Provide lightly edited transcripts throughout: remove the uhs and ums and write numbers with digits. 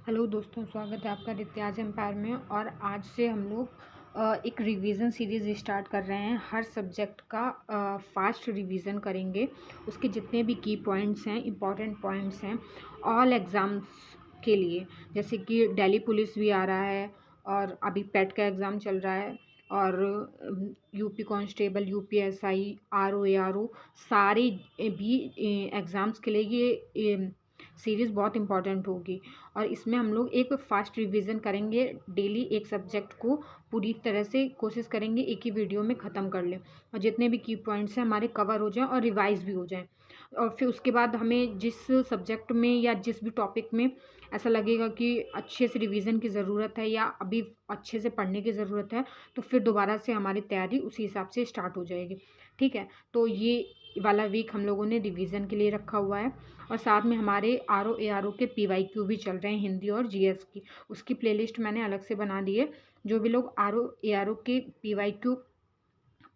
Hello दोस्तों, स्वागत है आपका रित्याज एम्पायर में। और आज से हम लोग एक रिवीजन सीरीज़ स्टार्ट कर रहे हैं। हर सब्जेक्ट का फास्ट रिवीजन करेंगे। उसके जितने भी की पॉइंट्स हैं, इम्पॉर्टेंट पॉइंट्स हैं ऑल एग्ज़ाम्स के लिए। जैसे कि दिल्ली पुलिस भी आ रहा है और अभी पेट का एग्ज़ाम चल रहा है, और यूपी कांस्टेबल, यूपीएसआई, आरओ सारे भी एग्ज़ाम्स के लिए ये सीरीज़ बहुत इम्पॉर्टेंट होगी। और इसमें हम लोग एक फास्ट रिवीजन करेंगे। डेली एक सब्जेक्ट को पूरी तरह से कोशिश करेंगे एक ही वीडियो में ख़त्म कर लें, और जितने भी की पॉइंट्स हैं हमारे कवर हो जाएं और रिवाइज भी हो जाएं। और फिर उसके बाद हमें जिस सब्जेक्ट में या जिस भी टॉपिक में ऐसा लगेगा कि अच्छे से रिवीजन की ज़रूरत है या अभी अच्छे से पढ़ने की ज़रूरत है, तो फिर दोबारा से हमारी तैयारी उसी हिसाब से स्टार्ट हो जाएगी। ठीक है, तो ये वाला वीक हम लोगों ने रिवीजन के लिए रखा हुआ है। और साथ में हमारे आर ओ के PYQ भी चल रहे हैं, हिंदी और GS की। उसकी प्लेलिस्ट मैंने अलग से बना दी है। जो भी लोग आर ओ के PYQ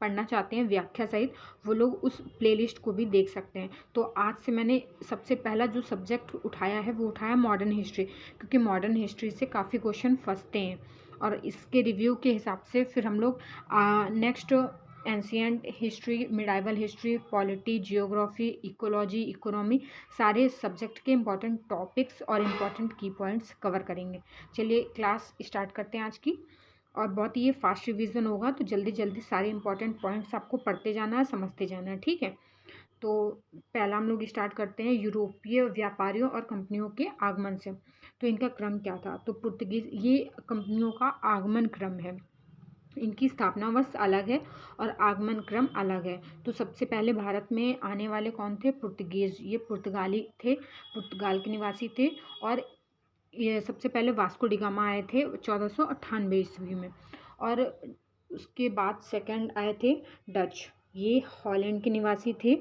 पढ़ना चाहते हैं व्याख्या सहित, वो लोग उस प्लेलिस्ट को भी देख सकते हैं। तो आज से मैंने सबसे पहला जो सब्जेक्ट उठाया है वो उठाया मॉडर्न हिस्ट्री, क्योंकि मॉडर्न हिस्ट्री से काफ़ी क्वेश्चन फंसते हैं। और इसके रिव्यू के हिसाब से फिर हम लोग next ancient history, medieval history, polity, geography, ecology, economy, सारे सब्जेक्ट के इम्पॉर्टेंट टॉपिक्स और इम्पॉर्टेंट की पॉइंट्स कवर करेंगे। चलिए क्लास स्टार्ट करते हैं आज की। और बहुत ही ये फास्ट रिवीजन होगा, तो जल्दी जल्दी सारे इंपॉर्टेंट पॉइंट्स आपको पढ़ते जाना है, समझते जाना है। ठीक है, तो पहला हम लोग स्टार्ट करते हैं यूरोपीय व्यापारियों और कंपनियों के आगमन से। तो इनका क्रम क्या था? तो पुर्तगीज, ये कंपनियों का आगमन क्रम है। इनकी स्थापना वर्ष अलग है और आगमन क्रम अलग है। तो सबसे पहले भारत में आने वाले कौन थे? पुर्तगीज। ये पुर्तगाली थे, पुर्तगाल के निवासी थे। और ये सबसे पहले वास्को डी गामा आए थे 1498 ईस्वी में। और उसके बाद सेकंड आए थे डच, ये हॉलैंड के निवासी थे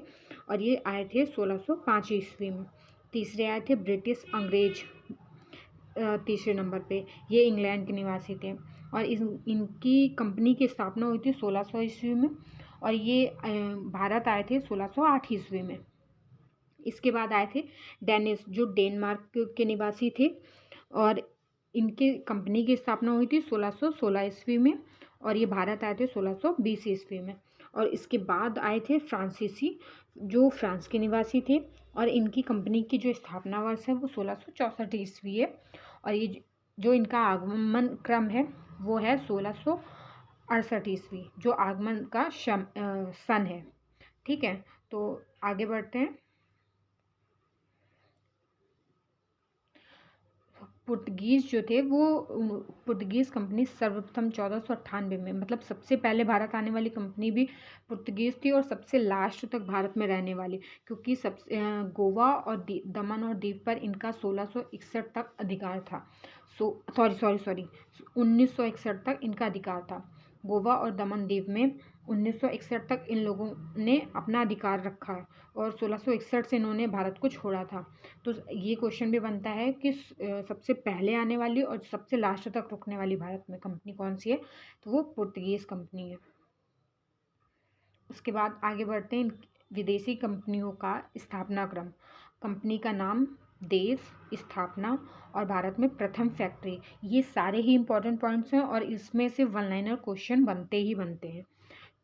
और ये आए थे 1605 ईस्वी में। तीसरे आए थे ब्रिटिश अंग्रेज, तीसरे नंबर पे, ये इंग्लैंड के निवासी थे। और इनकी कंपनी की स्थापना हुई थी 1600 ईस्वी में। और ये भारत आए थे 1608 ईस्वी में। इसके बाद आए थे डेनिस, जो डेनमार्क के निवासी थे। और इनके कंपनी की स्थापना हुई थी 1616 ईस्वी में। और ये भारत आए थे 1620 ईस्वी में। और इसके बाद आए थे फ्रांसीसी, जो फ्रांस के निवासी थे। और इनकी कंपनी की जो स्थापना वर्ष है वो 1664 ईस्वी है। और ये जो इनका आगमन क्रम है वो है 1668 ईस्वी, जो आगमन का सन है। ठीक है, तो आगे बढ़ते हैं। पुर्तगीज़ जो थे वो पुर्तगीज़ कंपनी सर्वप्रथम 1498 में, मतलब सबसे पहले भारत आने वाली कंपनी भी पुर्तगीज़ थी और सबसे लास्ट तक भारत में रहने वाली, क्योंकि गोवा और दमन और दीव पर इनका 1661 तक अधिकार था। सॉरी 1961 तक इनका अधिकार था। गोवा और दमन दीव में 1961 तक इन लोगों ने अपना अधिकार रखा है, और 1661 से इन्होंने भारत को छोड़ा था। तो ये क्वेश्चन भी बनता है कि सबसे पहले आने वाली और सबसे लास्ट तक रुकने वाली भारत में कंपनी कौन सी है? तो वो पुर्तगीज़ कंपनी है। उसके बाद आगे बढ़ते हैं विदेशी कंपनियों का स्थापना क्रम। कंपनी का नाम, देश, स्थापना और भारत में प्रथम फैक्ट्री, ये सारे ही इंपॉर्टेंट पॉइंट्स हैं और इसमें से वन लाइनर क्वेश्चन बनते ही बनते हैं।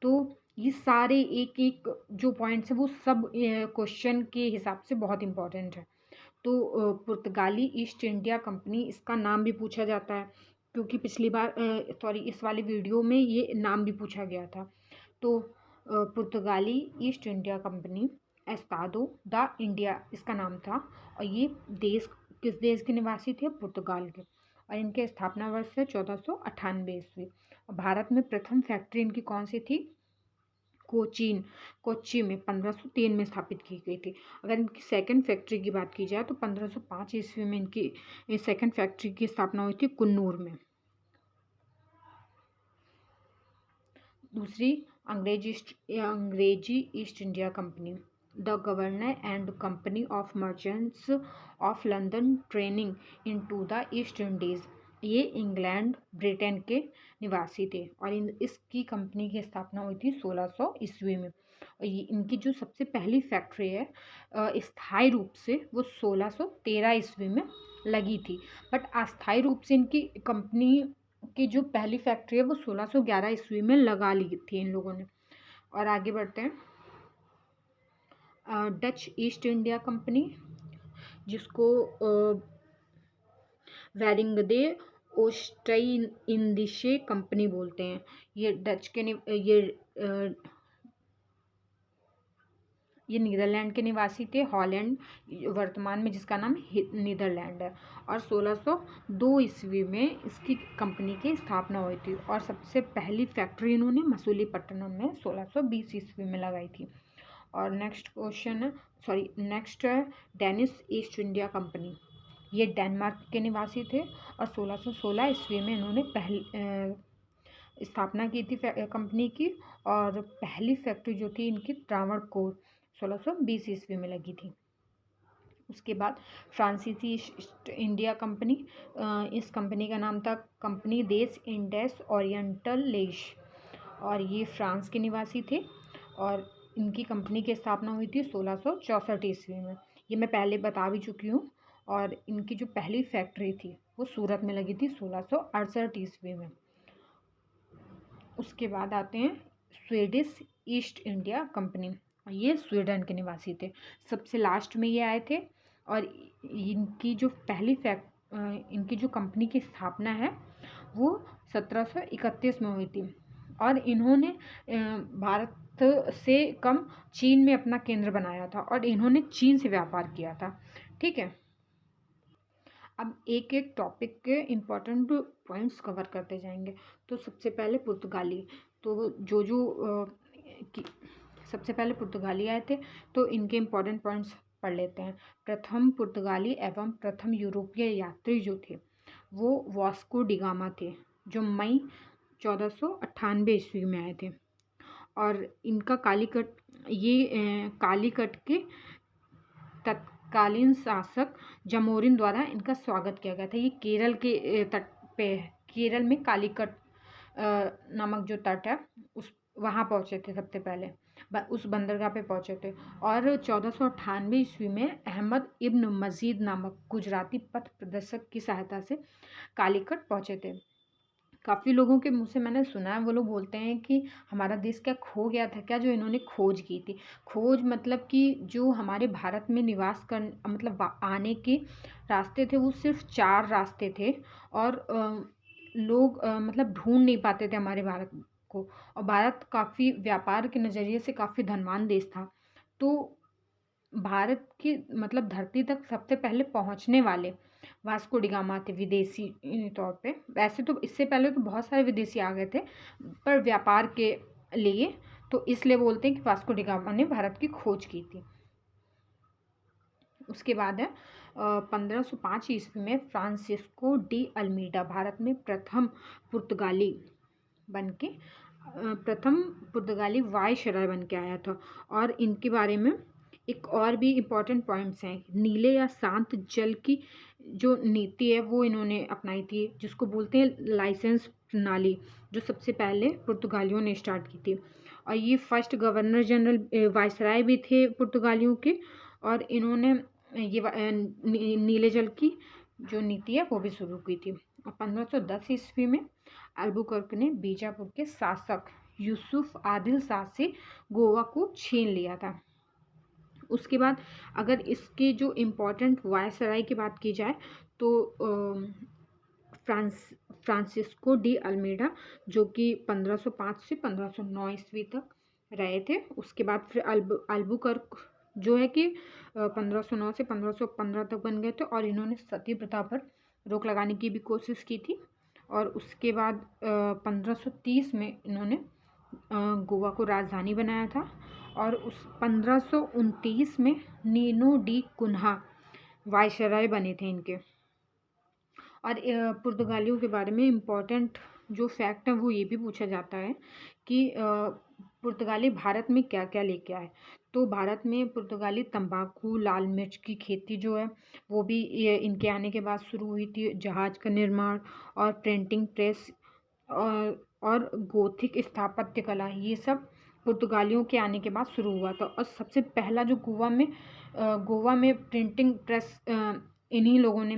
तो ये सारे एक एक जो पॉइंट्स हैं वो सब क्वेश्चन के हिसाब से बहुत इंपॉर्टेंट है। तो पुर्तगाली ईस्ट इंडिया कंपनी, इसका नाम भी पूछा जाता है, क्योंकि पिछली बार इस वाले वीडियो में ये नाम भी पूछा गया था। तो पुर्तगाली ईस्ट इंडिया कंपनी, एस्तादो द इंडिया इसका नाम था। और ये देश, किस देश के निवासी थे? पुर्तगाल के। और इनके स्थापना वर्ष है 1498 ईस्वी। और भारत में प्रथम फैक्ट्री इनकी कौन सी थी? कोच्चि में 1503 में स्थापित की गई थी। अगर इनकी सेकंड फैक्ट्री की बात की जाए तो 1505 ईस्वी में इनकी सेकंड फैक्ट्री की स्थापना हुई थी कुन्नूर में। दूसरी, अंग्रेजी East India company, the Governor and Company of Merchants of London training into the East Indies, ये इंग्लैंड ब्रिटेन के निवासी थे। और इसकी कंपनी की स्थापना हुई थी 1600 ईस्वी में। और ये इनकी जो सबसे पहली फैक्ट्री है स्थायी रूप से, वो 1613 ईस्वी में लगी थी, बट अस्थायी रूप से इनकी कंपनी की जो पहली फैक्ट्री है वो 1611 ईस्वी में लगा ली थी इन लोगों ने। और आगे बढ़ते हैं। डच ईस्ट इंडिया कंपनी, जिसको वेरिंगदे ओस्टई इंदिशे कंपनी बोलते हैं, ये डच के ये नीदरलैंड के निवासी थे। हॉलैंड वर्तमान में जिसका नाम नीदरलैंड है। और 1602 ईस्वी में इसकी कंपनी की स्थापना हुई थी और सबसे पहली फैक्ट्री इन्होंने मसूलीपट्टनम में 1620 ईस्वी में लगाई थी। और नेक्स्ट क्वेश्चन है, नेक्स्ट है डेनिश ईस्ट इंडिया कंपनी। ये डेनमार्क के निवासी थे और 1616 ईस्वी में इन्होंने पहली स्थापना की थी कंपनी की। और पहली फैक्ट्री जो थी इनकी त्रावणकोर 1620 ईस्वी में लगी थी। उसके बाद फ्रांसीसी ईस्ट इंडिया कंपनी, इस कंपनी का नाम था कंपनी देश इंडेस ओरिएंटल लेश, और ये फ्रांस के निवासी थे और इनकी कंपनी की स्थापना हुई थी 1664 ईस्वी में। ये मैं पहले बता भी चुकी हूँ। और इनकी जो पहली फैक्ट्री थी वो सूरत में लगी थी 1668 ईस्वी में। उसके बाद आते हैं स्वीडिश ईस्ट इंडिया कंपनी, ये स्वीडन के निवासी थे, सबसे लास्ट में ये आए थे। और इनकी जो इनकी जो कंपनी की स्थापना है वो 1731 में हुई थी। और इन्होंने भारत से कम चीन में अपना केंद्र बनाया था और इन्होंने चीन से व्यापार किया था। ठीक है, अब एक एक टॉपिक के इम्पोर्टेंट पॉइंट्स कवर करते जाएंगे। तो सबसे पहले पुर्तगाली, तो सबसे पहले पुर्तगाली आए थे, तो इनके इम्पोर्टेंट पॉइंट्स पढ़ लेते हैं। प्रथम पुर्तगाली एवं प्रथम यूरोपीय यात्री जो थे वो वास्को डिगामा थे, जो मई 1498 ईस्वी में आए थे। और इनका कालीकट के तत्कालीन शासक जमोरिन द्वारा इनका स्वागत किया गया था। ये केरल के तट पे, केरल में कालीकट नामक जो तट है उस वहाँ पहुँचे थे सबसे पहले, उस बंदरगाह पे पहुँचे थे। और 1498 ईस्वी में अहमद इब्न मजीद नामक गुजराती पथ प्रदर्शक की सहायता से कालीकट पहुँचे थे। काफ़ी लोगों के मुँह से मैंने सुना है, वो लोग बोलते हैं कि हमारा देश क्या खो गया था क्या, जो इन्होंने खोज की थी। खोज मतलब कि जो हमारे भारत में निवास कर मतलब आने के रास्ते थे वो सिर्फ 4 रास्ते थे। और लोग मतलब ढूंढ नहीं पाते थे हमारे भारत को। और भारत काफ़ी व्यापार के नज़रिए से काफ़ी धनवान देश था। तो भारत की मतलब धरती तक सबसे पहले पहुंचने वाले वास्को डिगामा थे विदेशी तौर पे। वैसे तो इससे पहले तो बहुत सारे विदेशी आ गए थे पर व्यापार के लिए, तो इसलिए बोलते हैं कि वास्को डिगामा ने भारत की खोज की थी। उसके बाद है 1505 ईस्वी में फ्रांसिस्को डी अल्मीडा भारत में प्रथम पुर्तगाली वायसराय बन के आया था। और इनके बारे में एक और भी इम्पॉर्टेंट पॉइंट्स हैं। नीले या शांत जल की जो नीति है वो इन्होंने अपनाई थी, जिसको बोलते हैं लाइसेंस प्रणाली, जो सबसे पहले पुर्तगालियों ने स्टार्ट की थी। और ये फर्स्ट गवर्नर जनरल वायसराय भी थे पुर्तगालियों के। और इन्होंने ये नीले जल की जो नीति है वो भी शुरू की थी। और 1510 ईस्वी में अल्बुकर्क ने बीजापुर के शासक यूसुफ आदिल शाह से गोवा को छीन लिया था। उसके बाद अगर इसके जो इम्पोर्टेंट वायसराय की बात की जाए तो फ्रांसिस्को डी अल्मीडा जो कि 1505 से 1509 ईस्वी तक रहे थे। उसके बाद फिर अल्बुकर्क जो है कि 1509 से 1515 तक बन गए थे और इन्होंने सती प्रथा पर रोक लगाने की भी कोशिश की थी। और उसके बाद 1530 में इन्होंने गोवा को राजधानी बनाया था। और उस 1529 में नीनो डी कुन्हा वायसराय बने थे इनके। और पुर्तगालियों के बारे में इम्पोर्टेंट जो फैक्ट है वो ये भी पूछा जाता है कि पुर्तगाली भारत में क्या क्या लेके आए। तो भारत में पुर्तगाली तंबाकू, लाल मिर्च की खेती जो है वो भी इनके आने के बाद शुरू हुई थी। जहाज़ का निर्माण और प्रिंटिंग प्रेस और गोथिक स्थापत्य कला, ये सब पुर्तगालियों के आने के बाद शुरू हुआ था। और सबसे पहला जो गोवा में प्रिंटिंग प्रेस इन्हीं लोगों ने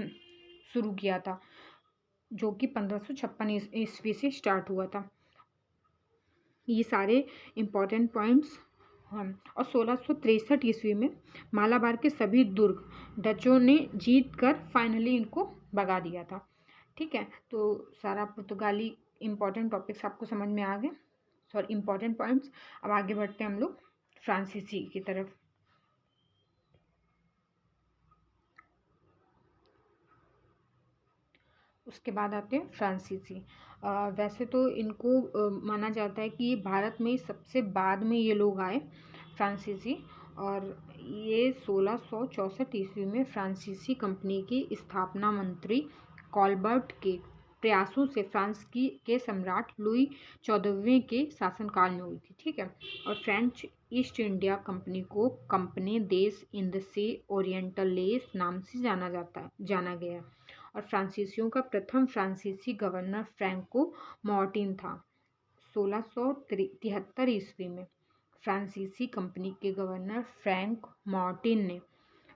शुरू किया था, जो कि 1556 ईस्वी से स्टार्ट हुआ था। ये सारे इम्पोर्टेंट पॉइंट्स हम। और 1663 ईस्वी में मालाबार के सभी दुर्ग डचों ने जीत कर फाइनली इनको भगा दिया था। ठीक है, तो सारा पुर्तगाली इम्पोर्टेंट टॉपिक्स आपको समझ में आ गए, सॉरी इम्पोर्टेंट पॉइंट्स। अब आगे बढ़ते हैं हम लोग फ्रांसीसी की तरफ। उसके बाद आते हैं फ्रांसीसी। वैसे तो इनको माना जाता है कि ये भारत में सबसे बाद में ये लोग आए फ्रांसीसी, और ये 1664 ईस्वी में फ्रांसीसी कंपनी की स्थापना मंत्री कॉलबर्ट के प्रयासों से फ्रांस के सम्राट लुई 14वें के शासनकाल में हुई थी। ठीक है, और फ्रेंच ईस्ट इंडिया कंपनी को कंपनी देश इंद से ओरिएंटलेस नाम से जाना गया। और फ्रांसीसियों का प्रथम फ्रांसीसी गवर्नर फ्रैंको मार्टिन था। 1673 ईस्वी में फ्रांसीसी कंपनी के गवर्नर फ्रैंक मार्टिन ने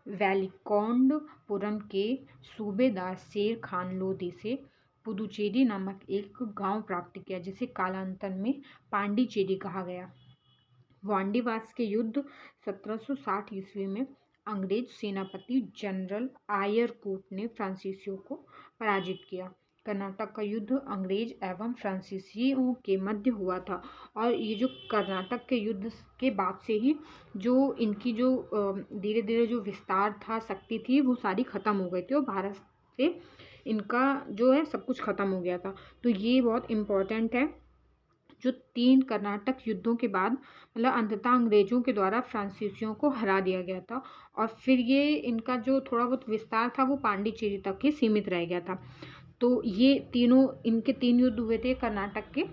वेलिकोंडपुरम के सूबेदार शेर खान लोदी से पुदुचेरी नामक एक गांव प्राप्त किया, जिसे कालांतर में पांडिचेरी कहा गया। वांडीवास के युद्ध 1760 ईस्वी में अंग्रेज सेनापति जनरल आयरकूट ने फ्रांसीसियों को पराजित किया। कर्नाटक का युद्ध अंग्रेज एवं फ्रांसीसियों के मध्य हुआ था, और ये जो कर्नाटक के युद्ध के बाद से ही जो इनकी जो धीरे धीरे जो विस्तार था, शक्ति थी, वो सारी ख़त्म हो गई थी, और भारत से इनका जो है सब कुछ ख़त्म हो गया था। तो ये बहुत इम्पोर्टेंट है। जो 3 कर्नाटक युद्धों के बाद मतलब अंततः अंग्रेजों के द्वारा फ्रांसीसियों को हरा दिया गया था, और फिर ये इनका जो थोड़ा बहुत विस्तार था वो पांडिचेरी तक ही सीमित रह गया था। तो ये तीनों इनके 3 युद्ध हुए थे कर्नाटक के,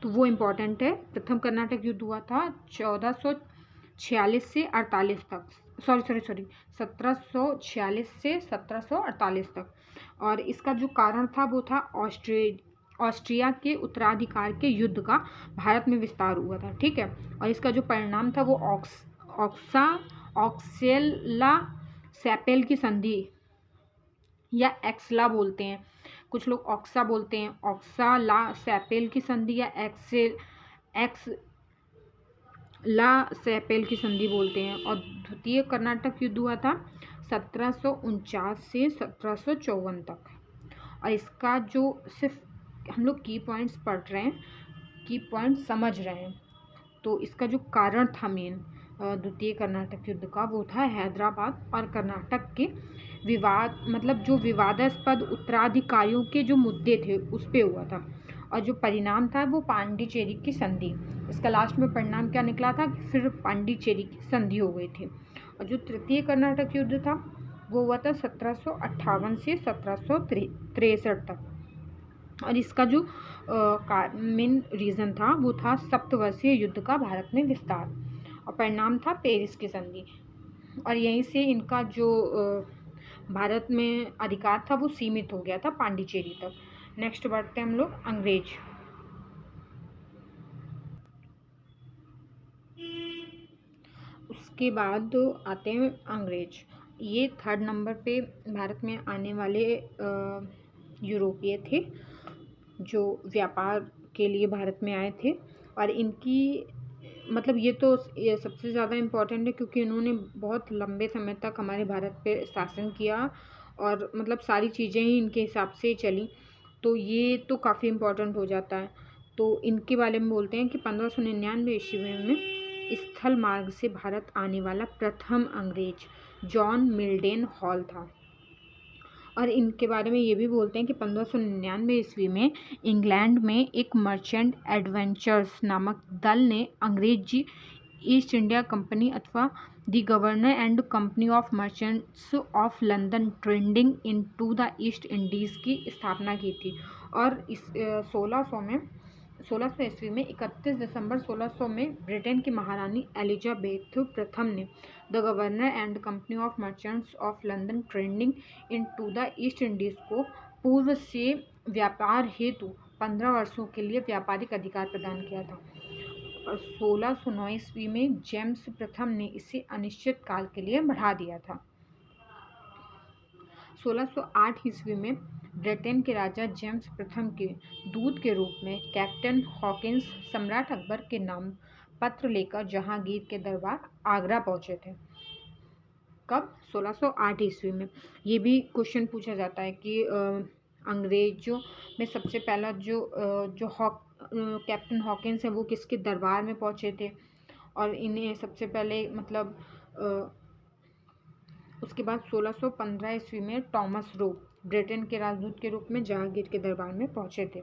तो वो इम्पोर्टेंट है। प्रथम कर्नाटक युद्ध हुआ था 1446 से 48 तक, सॉरी 1746 से 1748 तक, और इसका जो कारण था वो था ऑस्ट्रिया के उत्तराधिकार के युद्ध का भारत में विस्तार हुआ था। ठीक है, और इसका जो परिणाम था वो ऑक्सेला सैपेल की संधि, या एक्सला बोलते हैं, कुछ लोग ऑक्सा बोलते हैं, ऑक्साला सैपेल की संधि या एक्सला सैपेल की संधि बोलते हैं। और द्वितीय कर्नाटक युद्ध हुआ था 1749 से 1754 तक, और इसका जो सिर्फ हम लोग की पॉइंट्स पढ़ रहे हैं, की पॉइंट समझ रहे हैं, तो इसका जो कारण था मेन द्वितीय कर्नाटक युद्ध का, वो था हैदराबाद और कर्नाटक के विवाद, मतलब जो विवादास्पद उत्तराधिकारियों के जो मुद्दे थे उस पे हुआ था, और जो परिणाम था वो पांडिचेरी की संधि। इसका लास्ट में परिणाम क्या निकला था कि फिर पांडिचेरी की संधि हो गई थी। और जो तृतीय कर्नाटक युद्ध था वो हुआ था 1758 से 1763 तक, और इसका जो मेन रीज़न था वो था सप्तवर्षीय युद्ध का भारत में विस्तार, और परिणाम था पेरिस की संधि, और यहीं से इनका जो भारत में अधिकार था वो सीमित हो गया था पांडिचेरी तक। नेक्स्ट बढ़ते हैं हम लोग अंग्रेज। उसके बाद आते हैं अंग्रेज। ये 3rd नंबर पे भारत में आने वाले यूरोपीय थे जो व्यापार के लिए भारत में आए थे, और इनकी मतलब ये सबसे ज़्यादा इम्पोर्टेंट है क्योंकि इन्होंने बहुत लंबे समय तक हमारे भारत पे शासन किया, और मतलब सारी चीज़ें ही इनके हिसाब से चली, तो ये तो काफ़ी इम्पोर्टेंट हो जाता है। तो इनके बारे में बोलते हैं कि 1599 ईस्वी में स्थल मार्ग से भारत आने वाला प्रथम अंग्रेज जॉन मिल्डेन हॉल था। और इनके बारे में ये भी बोलते हैं कि 1599 ईस्वी में इंग्लैंड में एक मर्चेंट एडवेंचर्स नामक दल ने अंग्रेजी ईस्ट इंडिया कंपनी अथवा the Governor and Company of Merchants of London trading into the East Indies की स्थापना की थी। और इस 1600 ईस्वी में 31 दिसंबर 1600 में ब्रिटेन की महारानी एलिजाबेथ प्रथम ने the Governor and Company of Merchants of London trading into the East Indies को पूर्व से व्यापार हेतु 15 वर्षों के लिए व्यापारिक अधिकार प्रदान किया था। और 1609 ईस्वी में जेम्स प्रथम ने इसे अनिश्चित काल के लिए बढ़ा दिया था। 1608 ईस्वी में ब्रिटेन के राजा जेम्स प्रथम के दूत के रूप में कैप्टन हॉकिंस सम्राट अकबर के नाम पत्र लेकर जहांगीर के दरबार आगरा पहुंचे थे। कब? 1608 ईस्वी में। ये भी क्वेश्चन पूछा जाता है कि अंग्रेजों में सबसे पहला जो कैप्टन हॉकिंस है वो किसके दरबार में पहुंचे थे, और इन्हें सबसे पहले मतलब उसके बाद 1615 ईस्वी में टॉमस रो ब्रिटेन के राजदूत के रूप में जहांगीर के दरबार में पहुंचे थे।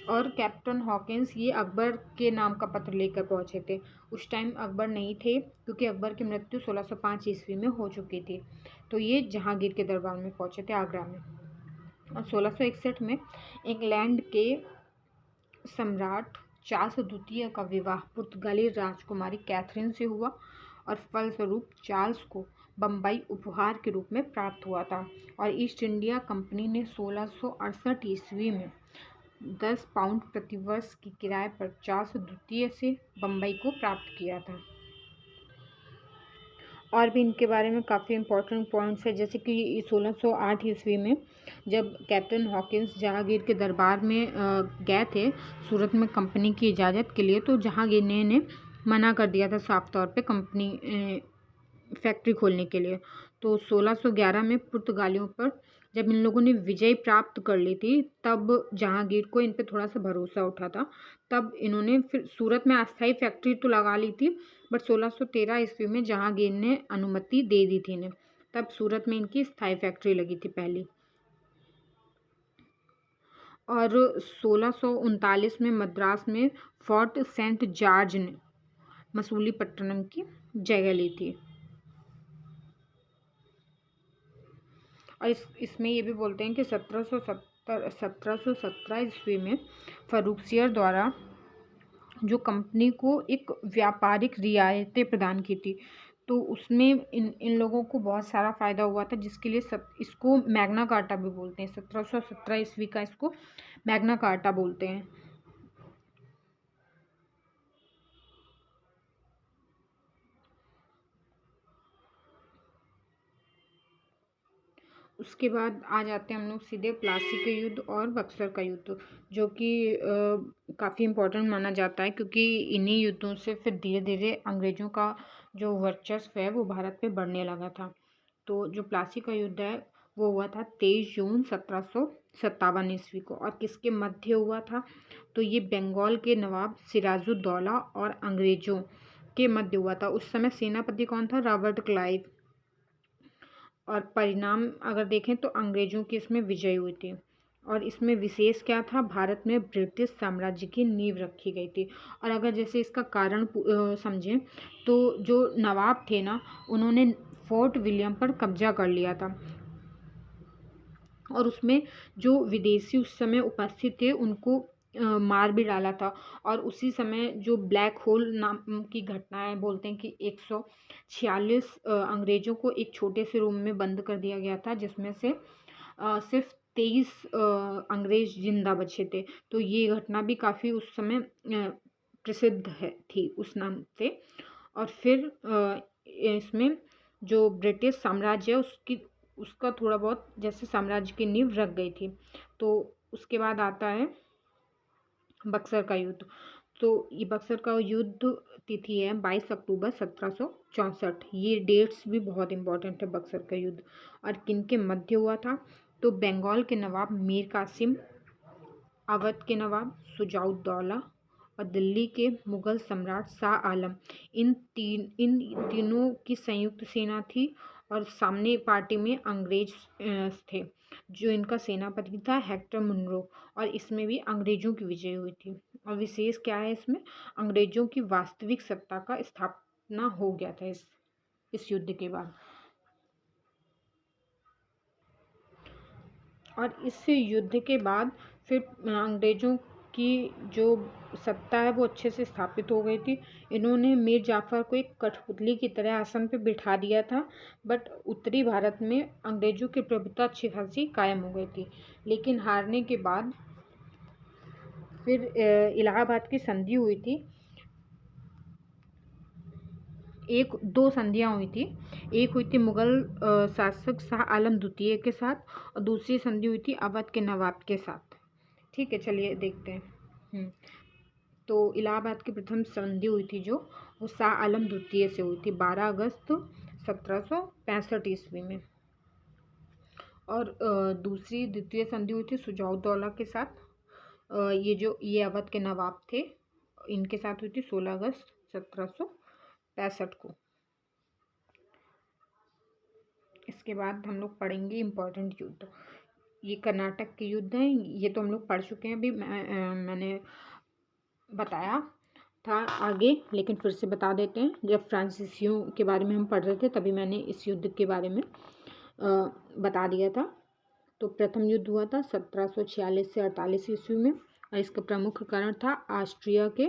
और कैप्टन हॉकिंस ये अकबर के नाम का पत्र लेकर पहुंचे थे। उस टाइम अकबर नहीं थे क्योंकि अकबर की मृत्यु 1605 ईस्वी में हो चुकी थी। तो ये जहांगीर के दरबार में पहुंचे थे आगरा में। और 1661 में इंग्लैंड के सम्राट चार्ल्स द्वितीय का विवाह पुर्तगाली राजकुमारी कैथरीन से हुआ और फलस्वरूप चार्ल्स को बम्बई उपहार के रूप में प्राप्त हुआ था। और ईस्ट इंडिया कंपनी ने 1668 ईस्वी में 10 पाउंड प्रति वर्ष की किराए पर चार्ल्स द्वितीय से बम्बई को प्राप्त किया था। और भी इनके बारे में काफ़ी इंपॉर्टेंट पॉइंट्स है, जैसे कि 1608 ईस्वी में जब कैप्टन हॉकिंस जहांगीर के दरबार में गए थे सूरत में कंपनी की इजाज़त के लिए, तो जहांगीर ने मना कर दिया था साफ तौर पे कंपनी फैक्ट्री खोलने के लिए। तो 1611 में पुर्तगालियों पर जब इन लोगों ने विजय प्राप्त कर ली थी तब जहांगीर को इन पे थोड़ा सा भरोसा उठा था। तब इन्होंने फिर सूरत में अस्थायी फैक्ट्री तो लगा ली थी, बट 1613 ईस्वी में जहांगीर ने अनुमति दे दी थी इन्हें। तब सूरत में इनकी स्थायी फैक्ट्री लगी थी पहली। और 1639 में मद्रास में फोर्ट सेंट जॉर्ज ने मसूलीपट्टनम की जगह ली थी। और इसमें ये भी बोलते हैं कि 1717 ईस्वी में फर्रुखसियर द्वारा जो कंपनी को एक व्यापारिक रियायतें प्रदान की थी, तो उसमें इन लोगों को बहुत सारा फ़ायदा हुआ था, जिसके लिए इसको मैग्ना कार्टा भी बोलते हैं। 1717 ईस्वी का इसको मैग्ना कार्टा बोलते हैं। उसके बाद आ जाते हैं हम लोग सीधे प्लासी के युद्ध और बक्सर का युद्ध, जो कि काफ़ी इम्पोर्टेंट माना जाता है, क्योंकि इन्हीं युद्धों से फिर धीरे धीरे अंग्रेज़ों का जो वर्चस्व है वो भारत पे बढ़ने लगा था। तो जो प्लासी का युद्ध है वो हुआ था 23 जून 1757 ईस्वी को। और किसके मध्य हुआ था? तो ये बंगाल के नवाब सिराजुद्दौला और अंग्रेज़ों के मध्य हुआ था। उस समय सेनापति कौन था? Robert Clive. और परिणाम अगर देखें तो अंग्रेज़ों की इसमें विजय हुई थी। और इसमें विशेष क्या था? भारत में ब्रिटिश साम्राज्य की नींव रखी गई थी। और अगर जैसे इसका कारण समझें तो जो नवाब थे ना, उन्होंने फोर्ट विलियम पर कब्जा कर लिया था, और उसमें जो विदेशी उस समय उपस्थित थे उनको मार भी डाला था। और उसी समय जो ब्लैक होल नाम की घटनाएं बोलते हैं कि 146 अंग्रेज़ों को एक छोटे से रूम में बंद कर दिया गया था, जिसमें से सिर्फ 23 अंग्रेज जिंदा बचे थे। तो ये घटना भी काफ़ी उस समय प्रसिद्ध थी उस नाम से। और फिर इसमें जो ब्रिटिश साम्राज्य उसका थोड़ा बहुत जैसे साम्राज्य की नींव रख गई थी। तो उसके बाद आता है बक्सर का युद्ध। तो ये बक्सर का युद्ध तिथि है 22 अक्टूबर 1764। ये डेट्स भी बहुत इंपॉर्टेंट है बक्सर का युद्ध। और किनके मध्य हुआ था? तो बंगाल के नवाब मीर कासिम, अवध के नवाब शुजाउद्दौला और दिल्ली के मुगल सम्राट शाह आलम, इन तीनों की संयुक्त सेना थी। और सामने पार्टी में अंग्रेज थे। जो इनका सेनापति था हेक्टर मुनरो। और इसमें भी अंग्रेजों की विजय हुई थी। और विशेष क्या है इसमें? अंग्रेजों की वास्तविक सत्ता का स्थापना हो गया था इस युद्ध के बाद। और इस युद्ध के बाद फिर अंग्रेज़ों की जो सत्ता है वो अच्छे से स्थापित हो गई थी। इन्होंने मीर जाफ़र को एक कठपुतली की तरह आसन पे बिठा दिया था, बट उत्तरी भारत में अंग्रेज़ों की प्रभुता अच्छी खासी कायम हो गई थी। लेकिन हारने के बाद फिर इलाहाबाद की संधि हुई थी, एक दो संधियाँ हुई थी। एक हुई थी मुग़ल शासक शाह आलम द्वितीय के साथ और दूसरी संधि हुई थी अवध के नवाब के साथ। ठीक है, चलिए देखते हैं। तो इलाहाबाद की प्रथम संधि हुई थी जो, वो शाह आलम द्वितीय से हुई थी 12 अगस्त 1765 ईस्वी में। और दूसरी द्वितीय संधि हुई थी सुजाउद्दौला के साथ। ये अवध के नवाब थे, इनके साथ हुई थी 16 अगस्त 1765 को। इसके बाद हम लोग पढ़ेंगे इम्पोर्टेंट युद्ध। ये कर्नाटक के युद्ध हैं, ये तो हम लोग पढ़ चुके हैं अभी, मैंने बताया था आगे, लेकिन फिर से बता देते हैं। जब फ्रांसीसियों के बारे में हम पढ़ रहे थे तभी मैंने इस युद्ध के बारे में बता दिया था। तो प्रथम युद्ध हुआ था 1746 से 48 ईस्वी में और इसका प्रमुख कारण था ऑस्ट्रिया के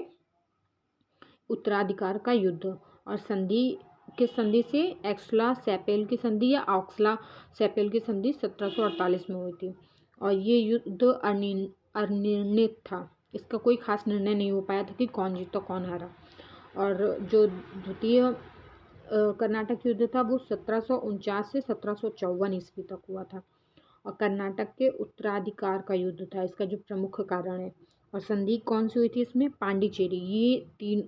उत्तराधिकार का युद्ध। और संधि से एक्सला सैपेल की संधि या ऑक्सला सैपेल की संधि 1748 में हुई थी और ये युद्ध अनिर्णित था। इसका कोई खास निर्णय नहीं हो पाया था कि कौन जीता कौन हारा। और जो द्वितीय कर्नाटक युद्ध था वो 1749 से 1754 ईस्वी तक हुआ था और कर्नाटक के उत्तराधिकार का युद्ध था इसका जो प्रमुख कारण है। और संधि कौन सी हुई थी इसमें? पांडिचेरी।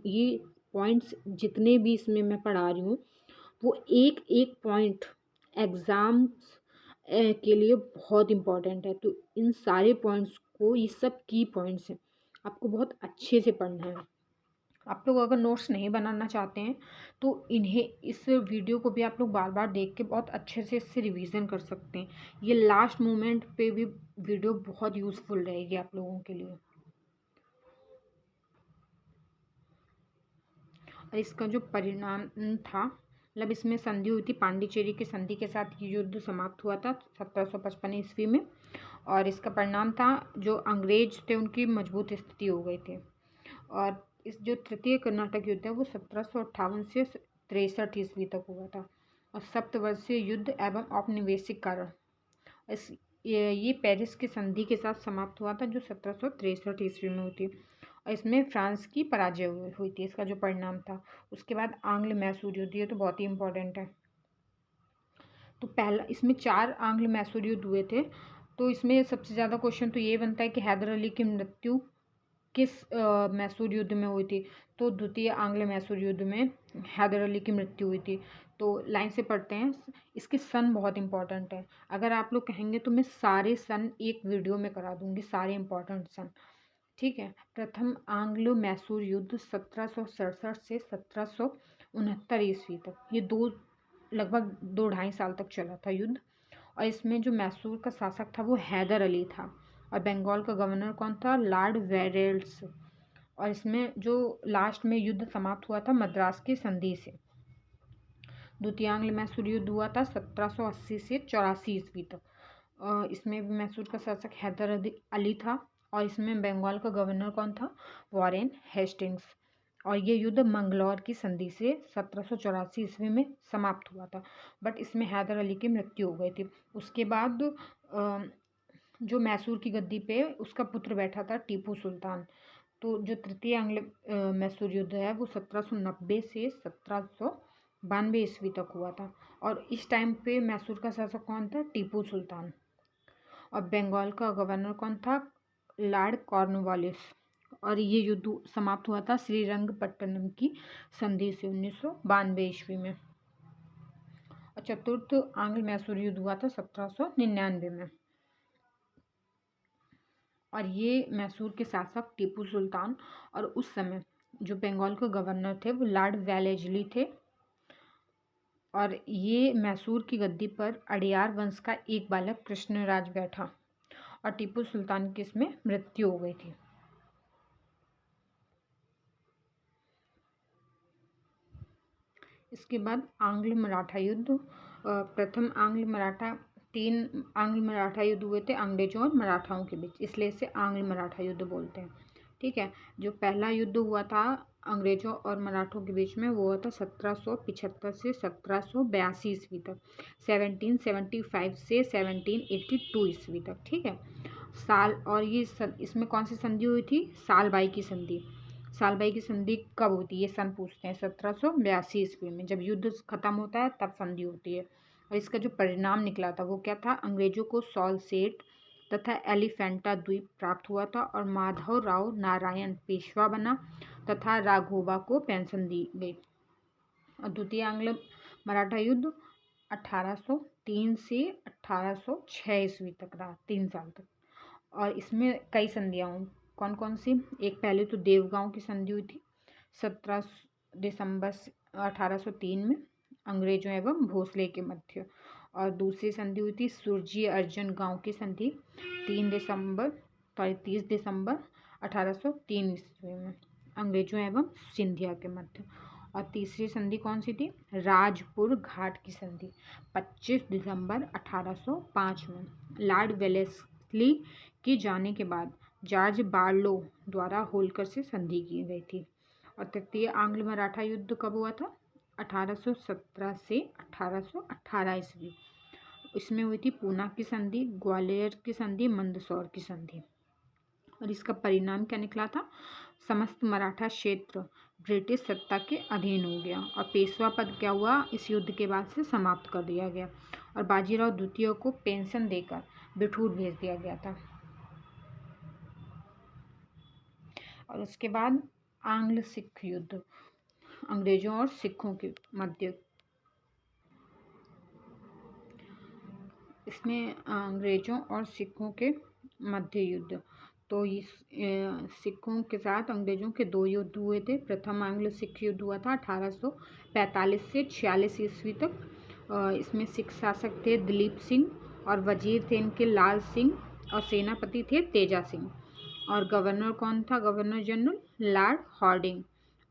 ये पॉइंट्स जितने भी इसमें मैं पढ़ा रही हूँ वो एक एक पॉइंट एग्ज़ाम्स के लिए बहुत इम्पॉर्टेंट है। तो इन सारे पॉइंट्स को, ये सब की पॉइंट्स हैं, आपको बहुत अच्छे से पढ़ना है। आप लोग अगर नोट्स नहीं बनाना चाहते हैं तो इस वीडियो को भी आप लोग बार बार देख के बहुत अच्छे से इससे रिवीजन कर सकते हैं। ये लास्ट मोमेंट पे भी वीडियो बहुत यूज़फुल रहेगी आप लोगों के लिए। और इसका जो परिणाम था, मतलब इसमें संधि हुई थी पांडिचेरी की संधि के साथ ये युद्ध समाप्त हुआ था 1755 ईस्वी में। और इसका परिणाम था जो अंग्रेज थे उनकी मजबूत स्थिति हो गई थी। और इस जो तृतीय कर्नाटक युद्ध है वो 1758 से 63 ईस्वी तक हुआ था और सप्तवर्षीय युद्ध एवं औपनिवेशिक कारण ये पेरिस की संधि के साथ समाप्त हुआ था जो 1763 ईस्वी में हुई थी और इसमें फ्रांस की पराजय हुई थी, इसका जो परिणाम था। उसके बाद आंग्ल मैसूर युद्ध, ये तो बहुत ही इम्पोर्टेंट है। तो पहला, इसमें 4 आंग्ल मैसूर युद्ध हुए थे। तो इसमें सबसे ज़्यादा क्वेश्चन तो ये बनता है कि हैदर अली की मृत्यु किस मैसूर युद्ध में हुई थी? तो द्वितीय आंग्ल मैसूर युद्ध में हैदर अली की मृत्यु हुई थी। तो लाइन से पढ़ते हैं, इसके सन बहुत इंपॉर्टेंट है। अगर आप लोग कहेंगे तो मैं सारे सन एक वीडियो में करा दूंगी, सारे इंपॉर्टेंट सन। ठीक है, प्रथम आंग्लो मैसूर युद्ध 1767 से 1769 ईस्वी तक, ये लगभग 2-2.5 साल तक चला था युद्ध। और इसमें जो मैसूर का शासक था वो हैदर अली था और बंगाल का गवर्नर कौन था? लॉर्ड वेरेल्स। और इसमें जो लास्ट में युद्ध समाप्त हुआ था मद्रास की संधि से। द्वितीय आंग्ल मैसूर युद्ध हुआ था 1780 से 84 ईस्वी तक। इसमें भी मैसूर का शासक हैदर अली था और इसमें बंगाल का गवर्नर कौन था? Warren Hastings. और ये युद्ध मंगलौर की संधि से 1784 ईस्वी में समाप्त हुआ था, बट इसमें हैदर अली की मृत्यु हो गई थी। उसके बाद जो मैसूर की गद्दी पे उसका पुत्र बैठा था टीपू सुल्तान। तो जो तृतीय आंग्ल मैसूर युद्ध है वो 1790 से 1792 ईस्वी तक हुआ था और इस टाइम पे मैसूर का शासक कौन था? टीपू सुल्तान। और बंगाल का गवर्नर कौन था? Lord Cornwallis. और ये युद्ध समाप्त हुआ था श्रीरंगपट्टनम की संधि से 1992 ईस्वी में। और चतुर्थ आंग्ल मैसूर युद्ध हुआ था 1799 में और ये मैसूर के शासक टीपू सुल्तान और उस समय जो बंगाल के गवर्नर थे वो लॉर्ड वेलेस्ली थे। और ये मैसूर की गद्दी पर अड़ियार वंश का एक बालक कृष्णराज बैठा और टीपू सुल्तान की इसमें मृत्यु हो गई थी। इसके बाद आंग्ल मराठा युद्ध। प्रथम आंग्ल मराठा 3 आंग्ल मराठा युद्ध हुए थे अंग्रेजों और मराठाओं के बीच, इसलिए इसे आंग्ल मराठा युद्ध बोलते हैं। ठीक है, जो पहला युद्ध हुआ था अंग्रेजों और मराठों के बीच में वो हुआ था 1775 से 1782 ईस्वी तक, 1775 से 1782 ईस्वी तक। ठीक है, साल, और ये इसमें कौन सी संधि हुई थी? सालबाई की संधि सालबाई की संधि कब होती है, ये सन पूछते हैं। 1782 ईस्वी में, जब युद्ध खत्म होता है तब संधि होती है। और इसका जो परिणाम निकला था वो क्या था, अंग्रेजों को सॉल्सेट तथा एलिफेंटा द्वीप प्राप्त हुआ था और माधव राव नारायण पेशवा बना तथा राघोबा को पेंशन दी गई। और द्वितीय आंग्ल मराठा युद्ध 1803 से 1806 ईस्वी तक रहा, 3 साल तक। और इसमें कई संधियाँ हुई, कौन कौन सी, एक पहले तो देवगांव की संधि हुई थी 17 दिसंबर 1803 में अंग्रेजों एवं भोसले के मध्य। और दूसरी संधि हुई थी सुरजी अर्जुन गांव की संधि 30 दिसंबर 1803 ईस्वी में अंग्रेजों एवं सिंधिया के मध्य। और तीसरी संधि कौन सी थी, राजपुर घाट की संधि 25 दिसंबर 1805 में लॉर्ड वेलेस्ली के जाने के बाद जॉर्ज बार्लो द्वारा होल्कर से संधि की गई थी। और तृतीय आंग्ल मराठा युद्ध कब हुआ था, 1817 से 1818 ईस्वी। इसमें हुई थी पूना की संधि, ग्वालियर की संधि, मंदसौर की संधि। और इसका परिणाम क्या निकला था, समस्त मराठा क्षेत्र ब्रिटिश सत्ता के अधीन हो गया और पेशवा पद क्या हुआ, इस युद्ध के बाद से समाप्त कर दिया गया और बाजीराव द्वितीय को पेंशन देकर बिठूर भेज दिया गया था। और उसके बाद आंग्ल सिख युद्ध, अंग्रेजों और सिखों के मध्य। इसमें अंग्रेजों और सिखों के मध्य युद्ध, तो इस सिखों के साथ अंग्रेजों के 2 युद्ध हुए थे। प्रथम आंग्ल सिख युद्ध हुआ था 1845 से 46 ईस्वी तक। इसमें सिख शासक थे दिलीप सिंह और वजीर थे इनके लाल सिंह और सेनापति थे तेजा सिंह। और गवर्नर कौन था, गवर्नर जनरल लॉर्ड हॉर्डिंग।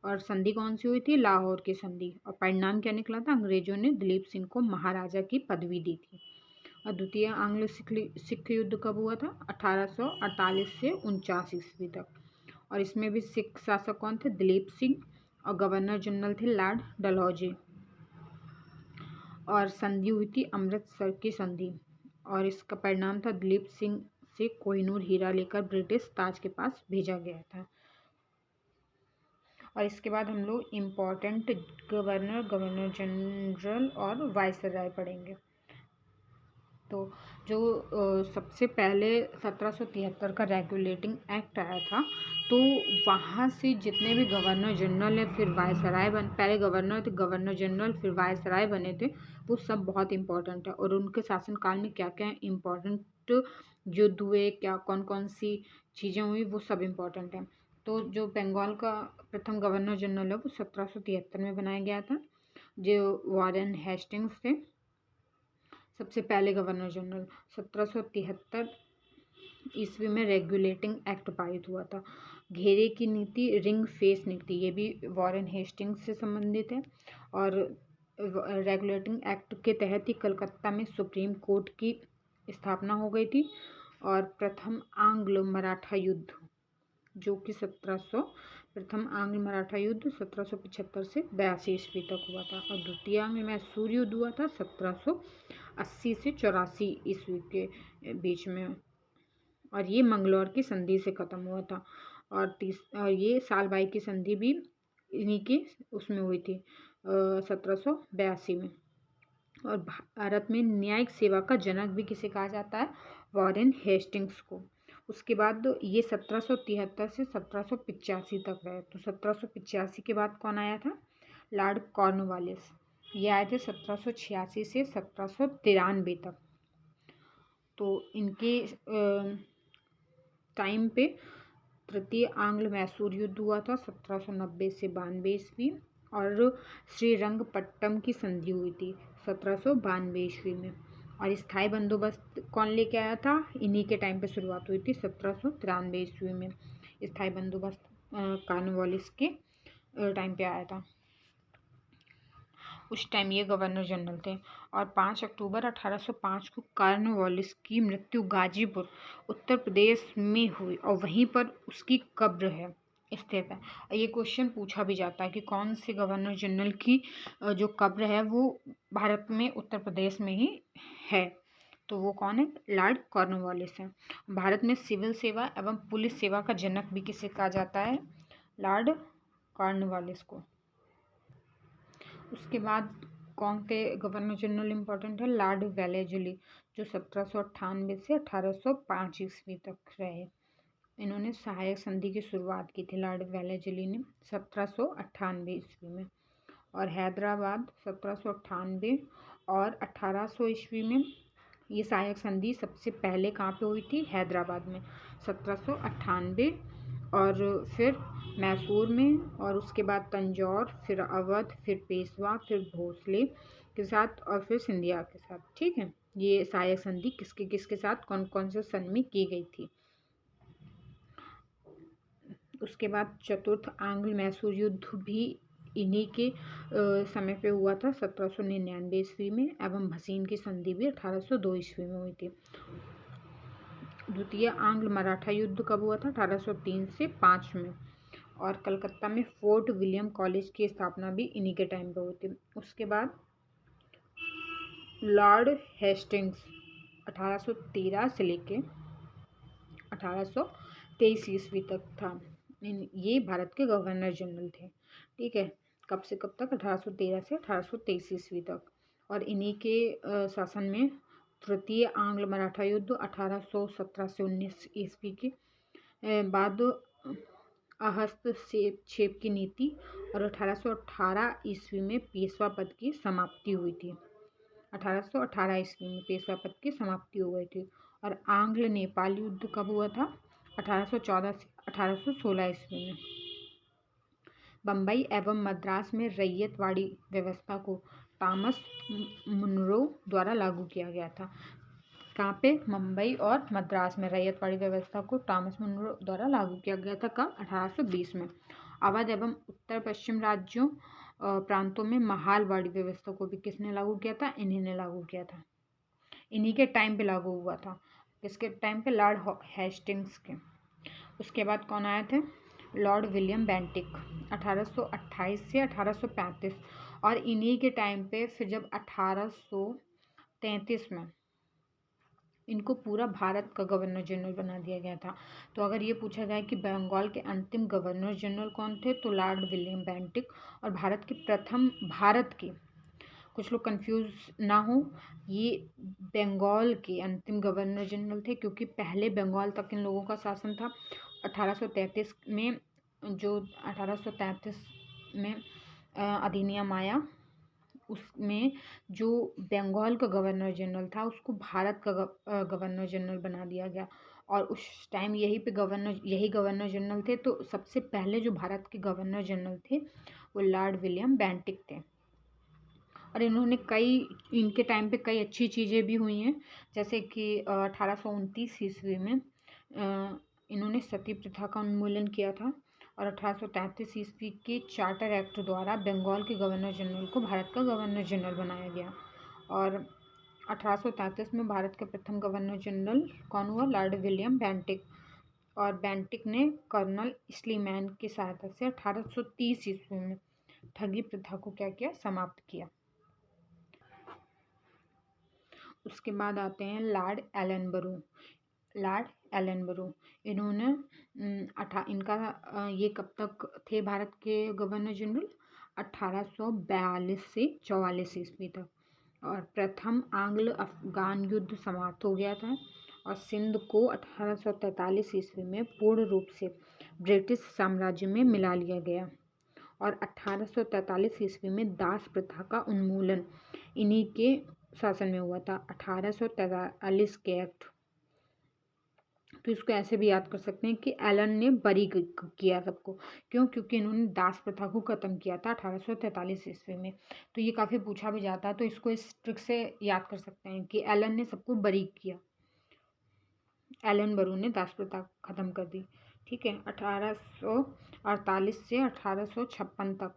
और संधि कौन सी हुई थी, लाहौर की संधि। और परिणाम क्या निकला था, अंग्रेजों ने दिलीप सिंह को महाराजा की पदवी दी थी। और द्वितीय आंग्ल सिख युद्ध कब हुआ था, 1848 से 49 ईस्वी तक। और इसमें भी सिख शासक कौन थे, दिलीप सिंह और गवर्नर जनरल थे लॉर्ड डलहौजी। और संधि हुई थी अमृतसर की संधि और इसका परिणाम था दिलीप सिंह से कोहिनूर हीरा लेकर ब्रिटिश ताज के पास भेजा गया था। और इसके बाद हम लोग इम्पोर्टेंट गवर्नर, गवर्नर जनरल और वाइसराय पढ़ेंगे। तो जो सबसे पहले 1773 का रेगुलेटिंग एक्ट आया था, तो वहाँ से जितने भी गवर्नर जनरल है फिर वाइसराय पहले गवर्नर थे, गवर्नर जनरल फिर वाइसराय बने थे, वो सब बहुत इंपॉर्टेंट है। और उनके शासनकाल में क्या क्या इम्पोर्टेंट युद्ध हुए, क्या कौन कौन सी चीज़ें हुई, वो सब इम्पोर्टेंट है। तो जो बंगाल का प्रथम गवर्नर जनरल है वो 1773 में बनाया गया था, जो वॉरेन हेस्टिंग्स थे सबसे पहले गवर्नर जनरल। 1773 ईस्वी में रेगुलेटिंग एक्ट पारित हुआ था। घेरे की नीति, रिंग फेस नीति, ये भी वॉरेन हेस्टिंग्स से संबंधित है। और रेगुलेटिंग एक्ट के तहत ही कलकत्ता में सुप्रीम कोर्ट की स्थापना हो गई थी। और प्रथम आंग्ल मराठा युद्ध जो कि प्रथम आंग्ल मराठा युद्ध 1775 से 82 ईस्वी तक हुआ था। और द्वितीय आंग्ल मैसूर युद्ध हुआ था 1780 से 84 ईस्वी के बीच में और ये मंगलौर की संधि से ख़त्म हुआ था। और ये सालबाई की संधि भी इन्हीं के उसमें हुई थी 1782 में। और भारत में न्यायिक सेवा का जनक भी किसे कहा जाता है, वॉरेन हेस्टिंग्स को। उसके बाद ये 1773 से 1785 तक रहे। तो 1785 के बाद कौन आया था, लॉर्ड कॉर्नवालिस। ये आए थे 1786 से 1793 तक। तो इनके टाइम पे तृतीय आंग्ल मैसूर युद्ध हुआ था 1790 से 92 ईस्वी। और श्रीरंगपट्टम की संधि हुई थी 1792 ईस्वी में। और स्थायी बंदोबस्त कौन लेके आया था, इन्हीं के टाइम पे शुरुआत हुई थी 1793 ईस्वी में। स्थायी बंदोबस्त कॉर्नवालिस के टाइम पे आया था, उस टाइम ये गवर्नर जनरल थे। और 5 अक्टूबर 1805 को कॉर्नवालिस की मृत्यु गाजीपुर उत्तर प्रदेश में हुई और वहीं पर उसकी कब्र है स्थित है। और ये क्वेश्चन पूछा भी जाता है कि कौन से गवर्नर जनरल की जो कब्र है वो भारत में उत्तर प्रदेश में ही है, तो वो कौन है, लॉर्ड कॉर्नवालिस है। भारत में सिविल सेवा एवं पुलिस सेवा का जनक भी किसे कहा जाता है, लॉर्ड कॉर्नवालिस को। उसके बाद कौन से गवर्नर जनरल इम्पोर्टेंट है? लॉर्ड वेलेजली, जो 1798 से 1805 ईस्वी तक रहे। इन्होंने सहायक संधि की शुरुआत की थी, लॉर्ड वेलेजली ने 1798 ईस्वी में। और हैदराबाद 1798 और 1800 ईस्वी में ये सहायक संधि सबसे पहले कहाँ पे हुई थी? हैदराबाद में 1798, और फिर मैसूर में, और उसके बाद तंजौर, फिर अवध, फिर पेशवा, फिर भोसले के साथ, और फिर सिंधिया के साथ। ठीक है, ये सहायक संधि किसके किसके साथ, कौन कौन से सन में की गई थी। उसके बाद चतुर्थ आंग्ल मैसूर युद्ध भी इन्हीं के समय पे हुआ था, 1799 ईस्वी में, एवं भसीन की संधि भी 1802 ईस्वी में हुई थी। द्वितीय आंग्ल मराठा युद्ध कब हुआ था? 1803 से 5 में। और कलकत्ता में फोर्ट विलियम कॉलेज की स्थापना भी इन्हीं के टाइम पे हुई थी। उसके बाद लॉर्ड हेस्टिंग्स 1813 से लेके 1823 ईस्वी तक था। ये भारत के गवर्नर जनरल थे। ठीक है, कब से कब तक? 1813 से 1823 ईस्वी तक। और इन्हीं के शासन में तृतीय आंग्ल मराठा युद्ध 1817 से 19 ईस्वी के बाद हस्तक्षेप की नीति और 1818 ईस्वी में पेशवा पद की समाप्ति हुई थी। 1818 ईस्वी में पेशवा पद की समाप्ति हो गई थी। और आंग्ल नेपाल युद्ध कब हुआ था? 1814 से 1816 ईस्वी में। बम्बई एवं मद्रास में रैयतवाड़ी व्यवस्था को थॉमस मुनरो द्वारा लागू किया गया था। कहाँ पे? मुंबई और मद्रास में रैयतवाड़ी व्यवस्था को थॉमस मुनरो द्वारा लागू किया गया था। कब? 1820 में। अवध एवं उत्तर पश्चिम राज्यों प्रांतों में महालवाड़ी व्यवस्था को भी किसने लागू किया था? इन्हीं ने लागू किया था। इन्हीं के टाइम पे लागू हुआ था। किसके टाइम पे? लॉर्ड हेस्टिंग्स के। उसके बाद कौन आए थे? लॉर्ड विलियम बेंटिक 1828 से 1835। और इन्हीं के टाइम पे फिर जब 1833 में इनको पूरा भारत का गवर्नर जनरल बना दिया गया था। तो अगर ये पूछा जाए कि बंगाल के अंतिम गवर्नर जनरल कौन थे, तो लॉर्ड विलियम बेंटिक। और भारत के कुछ लोग कंफ्यूज ना हो, ये बंगाल के अंतिम गवर्नर जनरल थे, क्योंकि पहले बंगाल तक इन लोगों का शासन था। 1833 में जो 1833 में अधिनियम आया, उसमें जो बंगाल का गवर्नर जनरल था उसको भारत का गवर्नर जनरल बना दिया गया। और उस टाइम यही गवर्नर जनरल थे। तो सबसे पहले जो भारत के गवर्नर जनरल थे वो लॉर्ड विलियम बेंटिक थे। और इनके टाइम पे कई अच्छी चीज़ें भी हुई हैं, जैसे कि 1829 ईस्वी में इन्होंने सती प्रथा का उन्मूलन किया था। और 1833 ईस्वी के चार्टर एक्ट द्वारा बंगाल के गवर्नर जनरल को भारत का गवर्नर जनरल बनाया गया। और 1833 में भारत के प्रथम गवर्नर जनरल कौन हुआ? Lord William Bentinck. और बेंटिक ने कर्नल स्लीमैन की सहायता से 1830 ईस्वी में ठगी प्रथा को क्या किया? समाप्त किया। उसके बाद आते हैं लॉर्ड एलनबरो। इन्होंने ये कब तक थे भारत के गवर्नर जनरल? 1842 से 44 ईस्वी तक। और प्रथम आंग्ल अफगान युद्ध समाप्त हो गया था। और सिंध को 1843 ईस्वी में पूर्ण रूप से ब्रिटिश साम्राज्य में मिला लिया गया। और 1843 ईस्वी में दास प्रथा का उन्मूलन इन्हीं के शासन में हुआ था, 1843 के एक्ट। तो इसको ऐसे भी याद कर सकते हैं कि एलन ने बरी किया सबको। क्यों? क्योंकि इन्होंने दास प्रथा को ख़त्म किया था 1843 ईस्वी में। तो ये काफ़ी पूछा भी जाता है, तो इसको इस ट्रिक से याद कर सकते हैं कि एलन ने सबको बरी किया। एलन बरू ने दास प्रथा ख़त्म कर दी। ठीक है, 1848 से 1856 तक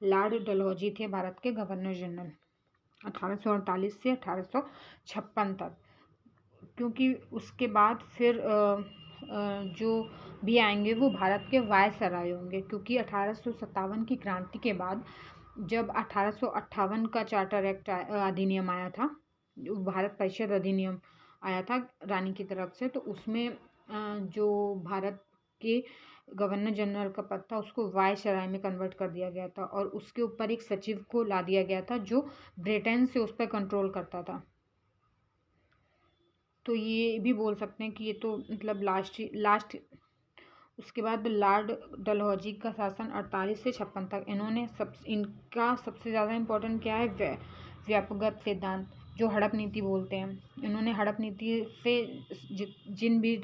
लॉर्ड डलहौजी थे भारत के गवर्नर जनरल, 1848 से 1856 तक। क्योंकि उसके बाद फिर जो भी आएंगे वो भारत के वायसराय होंगे, क्योंकि 1857 की क्रांति के बाद जब 1858 का चार्टर एक्ट अधिनियम आया था, जो भारत परिषद अधिनियम आया था रानी की तरफ से, तो उसमें जो भारत के गवर्नर जनरल का पद था उसको वायसराय में कन्वर्ट कर दिया गया था और उसके ऊपर एक सचिव को ला दिया गया था जो ब्रिटेन से उस पर कंट्रोल करता था। तो ये भी बोल सकते हैं कि ये तो मतलब लास्ट। उसके बाद लॉर्ड डलहौजी का शासन 48 से 56 तक। इनका सबसे ज़्यादा इम्पोर्टेंट क्या है, व्यापकगत सिद्धांत, जो हड़प नीति बोलते हैं। इन्होंने हड़प नीति से जिन भी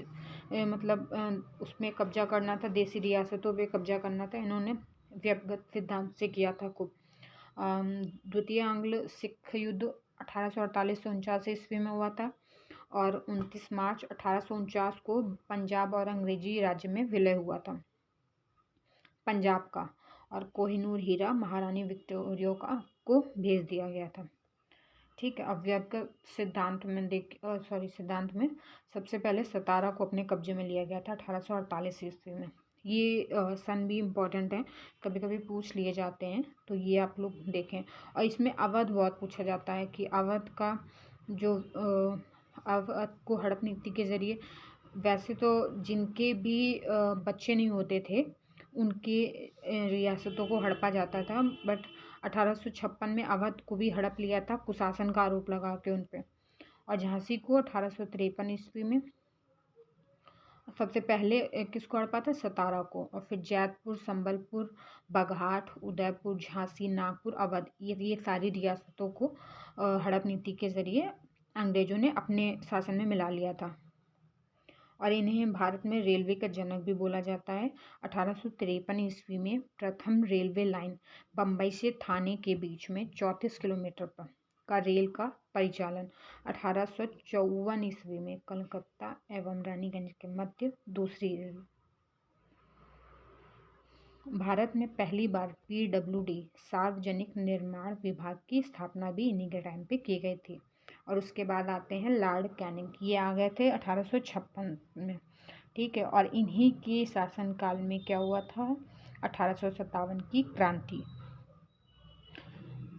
उसमें कब्जा करना था, देसी रियासतों पे कब्जा करना था, इन्होंने व्यापकगत सिद्धांत से किया था खूब। द्वितीय आंग्ल सिख युद्ध 1848 से 49 ईस्वी में हुआ था और 29 मार्च 1849 को पंजाब और अंग्रेजी राज्य में विलय हुआ था पंजाब का, और कोहिनूर हीरा महारानी विक्टोरिया को भेज दिया गया था। ठीक है। अव्यक्त सिद्धांत में सबसे पहले सतारा को अपने कब्जे में लिया गया था 1848 ईस्वी में। ये सन भी इम्पोर्टेंट है, कभी कभी पूछ लिए जाते हैं, तो ये आप लोग देखें। और इसमें अवध बहुत पूछा जाता है कि अवध का जो अवध को हड़प नीति के ज़रिए, वैसे तो जिनके भी बच्चे नहीं होते थे उनके रियासतों को हड़पा जाता था, बट 1856 में अवध को भी हड़प लिया था कुशासन का आरोप लगा के उन पे। और झांसी को 1853 ईस्वी में सबसे पहले किसको हड़पा था, सतारा को। और फिर जैतपुर, संबलपुर, बघाट, उदयपुर, झांसी, नागपुर, अवध, ये सारी रियासतों को हड़प नीति के ज़रिए अंग्रेज़ों ने अपने शासन में मिला लिया था। और इन्हें भारत में रेलवे का जनक भी बोला जाता है। 1853 ईस्वी में प्रथम रेलवे लाइन बम्बई से थाने के बीच में 34 किलोमीटर पर का रेल का परिचालन। 1854 ईस्वी में कलकत्ता एवं रानीगंज के मध्य दूसरी रेल। भारत में पहली बार PWD सार्वजनिक निर्माण विभाग की स्थापना भी इन्हीं के टाइम पे की गई थी। और उसके बाद आते हैं लॉर्ड कैनिंग, ये आ गए थे 1856 में। ठीक है। और इन्हीं के शासनकाल में क्या हुआ था, 1857 की क्रांति।